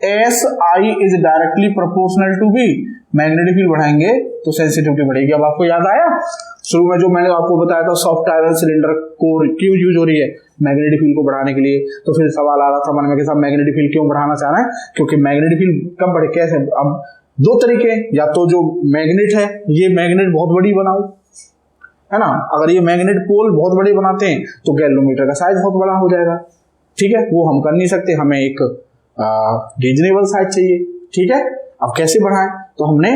S I is directly proportional to B, magnetic field बढ़ाएंगे तो सेंसिटिविटी बढ़ेगी। अब आपको याद आया शुरू में जो मैंने आपको बताया था सॉफ्ट आयरन सिलेंडर कोर क्यों यूज हो रही है, मैग्नेटिक फील्ड को बढ़ाने के लिए। तो फिर सवाल आ रहा था मन में कि साहब मैग्नेटिक फील्ड क्यों बढ़ाना चाह रहे हैं, क्योंकि मैग्नेटिक फील्ड कब बढ़े, कैसे। अब दो तरीके, या तो जो मैग्नेट है ये मैग्नेट बहुत बड़ी बनाओ, है ना, अगर ये मैग्नेट पोल बहुत बड़े बनाते हैं तो गैल्वेनोमीटर का साइज बहुत बड़ा हो जाएगा। ठीक है, वो हम कर नहीं सकते, हमें एक रीजनेबल साइज चाहिए। ठीक है, अब कैसे बढ़ाएं, तो हमने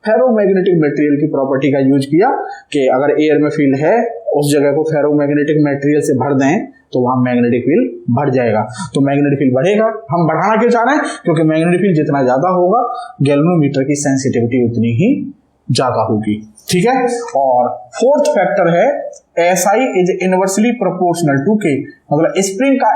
फेरोमैग्नेटिक मटेरियल की प्रॉपर्टी का यूज किया कि अगर एयर में फील्ड है उस जगह को फेरोमैग्नेटिक मटेरियल से भर दें तो वहां मैग्नेटिक फील्ड बढ़ जाएगा। तो मैग्नेटिक फील्ड बढ़ेगा, हम बढ़ाना क्यों चाह रहे हैं, क्योंकि मैग्नेटिक फील्ड जितना ज्यादा होगा गैल्वेनोमीटर की सेंसिटिविटी उतनी ही ज्यादा होगी। ठीक है, और फोर्थ फैक्टर है S I is inversely proportional to K, मतलब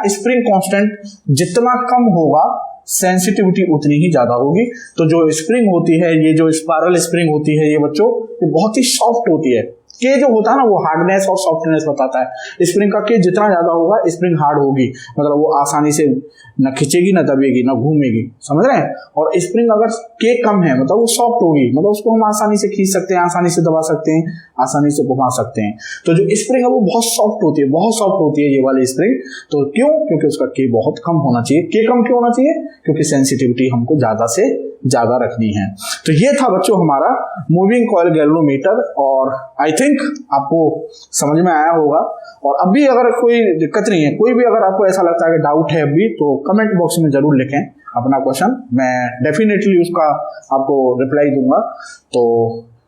स्प्रिंग कांस्टेंट जितना कम होगा सेंसिटिविटी उतनी ही ज्यादा होगी। तो जो स्प्रिंग होती है, ये जो स्पाइरल स्प्रिंग होती है ये बच्चों ये बहुत ही सॉफ्ट होती है, के जो होता है ना वो हार्डनेस और सॉफ्टनेस बताता है। स्प्रिंग का के जितना ज्यादा होगा स्प्रिंग हार्ड होगी, मतलब वो आसानी से न खिंचेगी, न दबेगी, न घूमेगी, समझ रहे हैं। और स्प्रिंग अगर के कम है मतलब वो सॉफ्ट होगी, मतलब उसको हम आसानी से खींच सकते हैं, आसानी से दबा सकते हैं, आसानी से घुमा सकते हैं। तो जो स्प्रिंग है वो बहुत सॉफ्ट होती है, बहुत सॉफ्ट होती है ये वाली स्प्रिंग। तो क्यों? क्योंकि उसका के बहुत कम होना चाहिए। के कम क्यों होना चाहिए? क्योंकि सेंसिटिविटी हमको ज्यादा से ज्यादा रखनी है। तो ये था बच्चों हमारा मूविंग कॉइल गैल्वेनोमीटर, और आई थिंक आपको समझ में आया होगा। और अभी अगर कोई दिक्कत नहीं है, कोई भी अगर आपको ऐसा लगता है कि डाउट है अभी, तो कमेंट बॉक्स में जरूर लिखें अपना क्वेश्चन, मैं डेफिनेटली उसका आपको रिप्लाई दूंगा। तो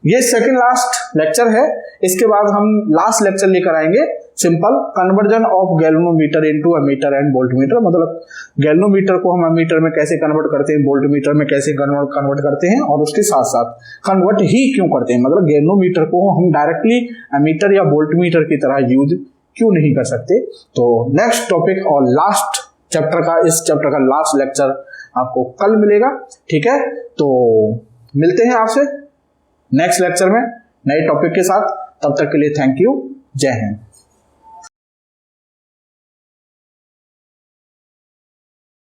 ये सेकंड लास्ट लेक्चर है। इसके बाद हम लास्ट लेक्चर लेकर आएंगे simple conversion of galvanometer into ammeter and voltmeter, मतलब गैल्वेनोमीटर को हम एमीटर में कैसे कन्वर्ट करते हैं, वोल्टमीटर में कैसे कन्वर्ट करते हैं, और उसके साथ साथ कन्वर्ट ही क्यों करते हैं, मतलब गैल्वेनोमीटर को हम डायरेक्टली एमीटर या वोल्टमीटर की तरह यूज क्यों नहीं कर सकते। तो नेक्स्ट टॉपिक और लास्ट चैप्टर का, इस चैप्टर का लास्ट लेक्चर आपको कल मिलेगा, ठीक है। तो मिलते हैं आपसे नेक्स्ट लेक्चर में नए टॉपिक के साथ। तब तक के लिए थैंक यू, जय हिंद।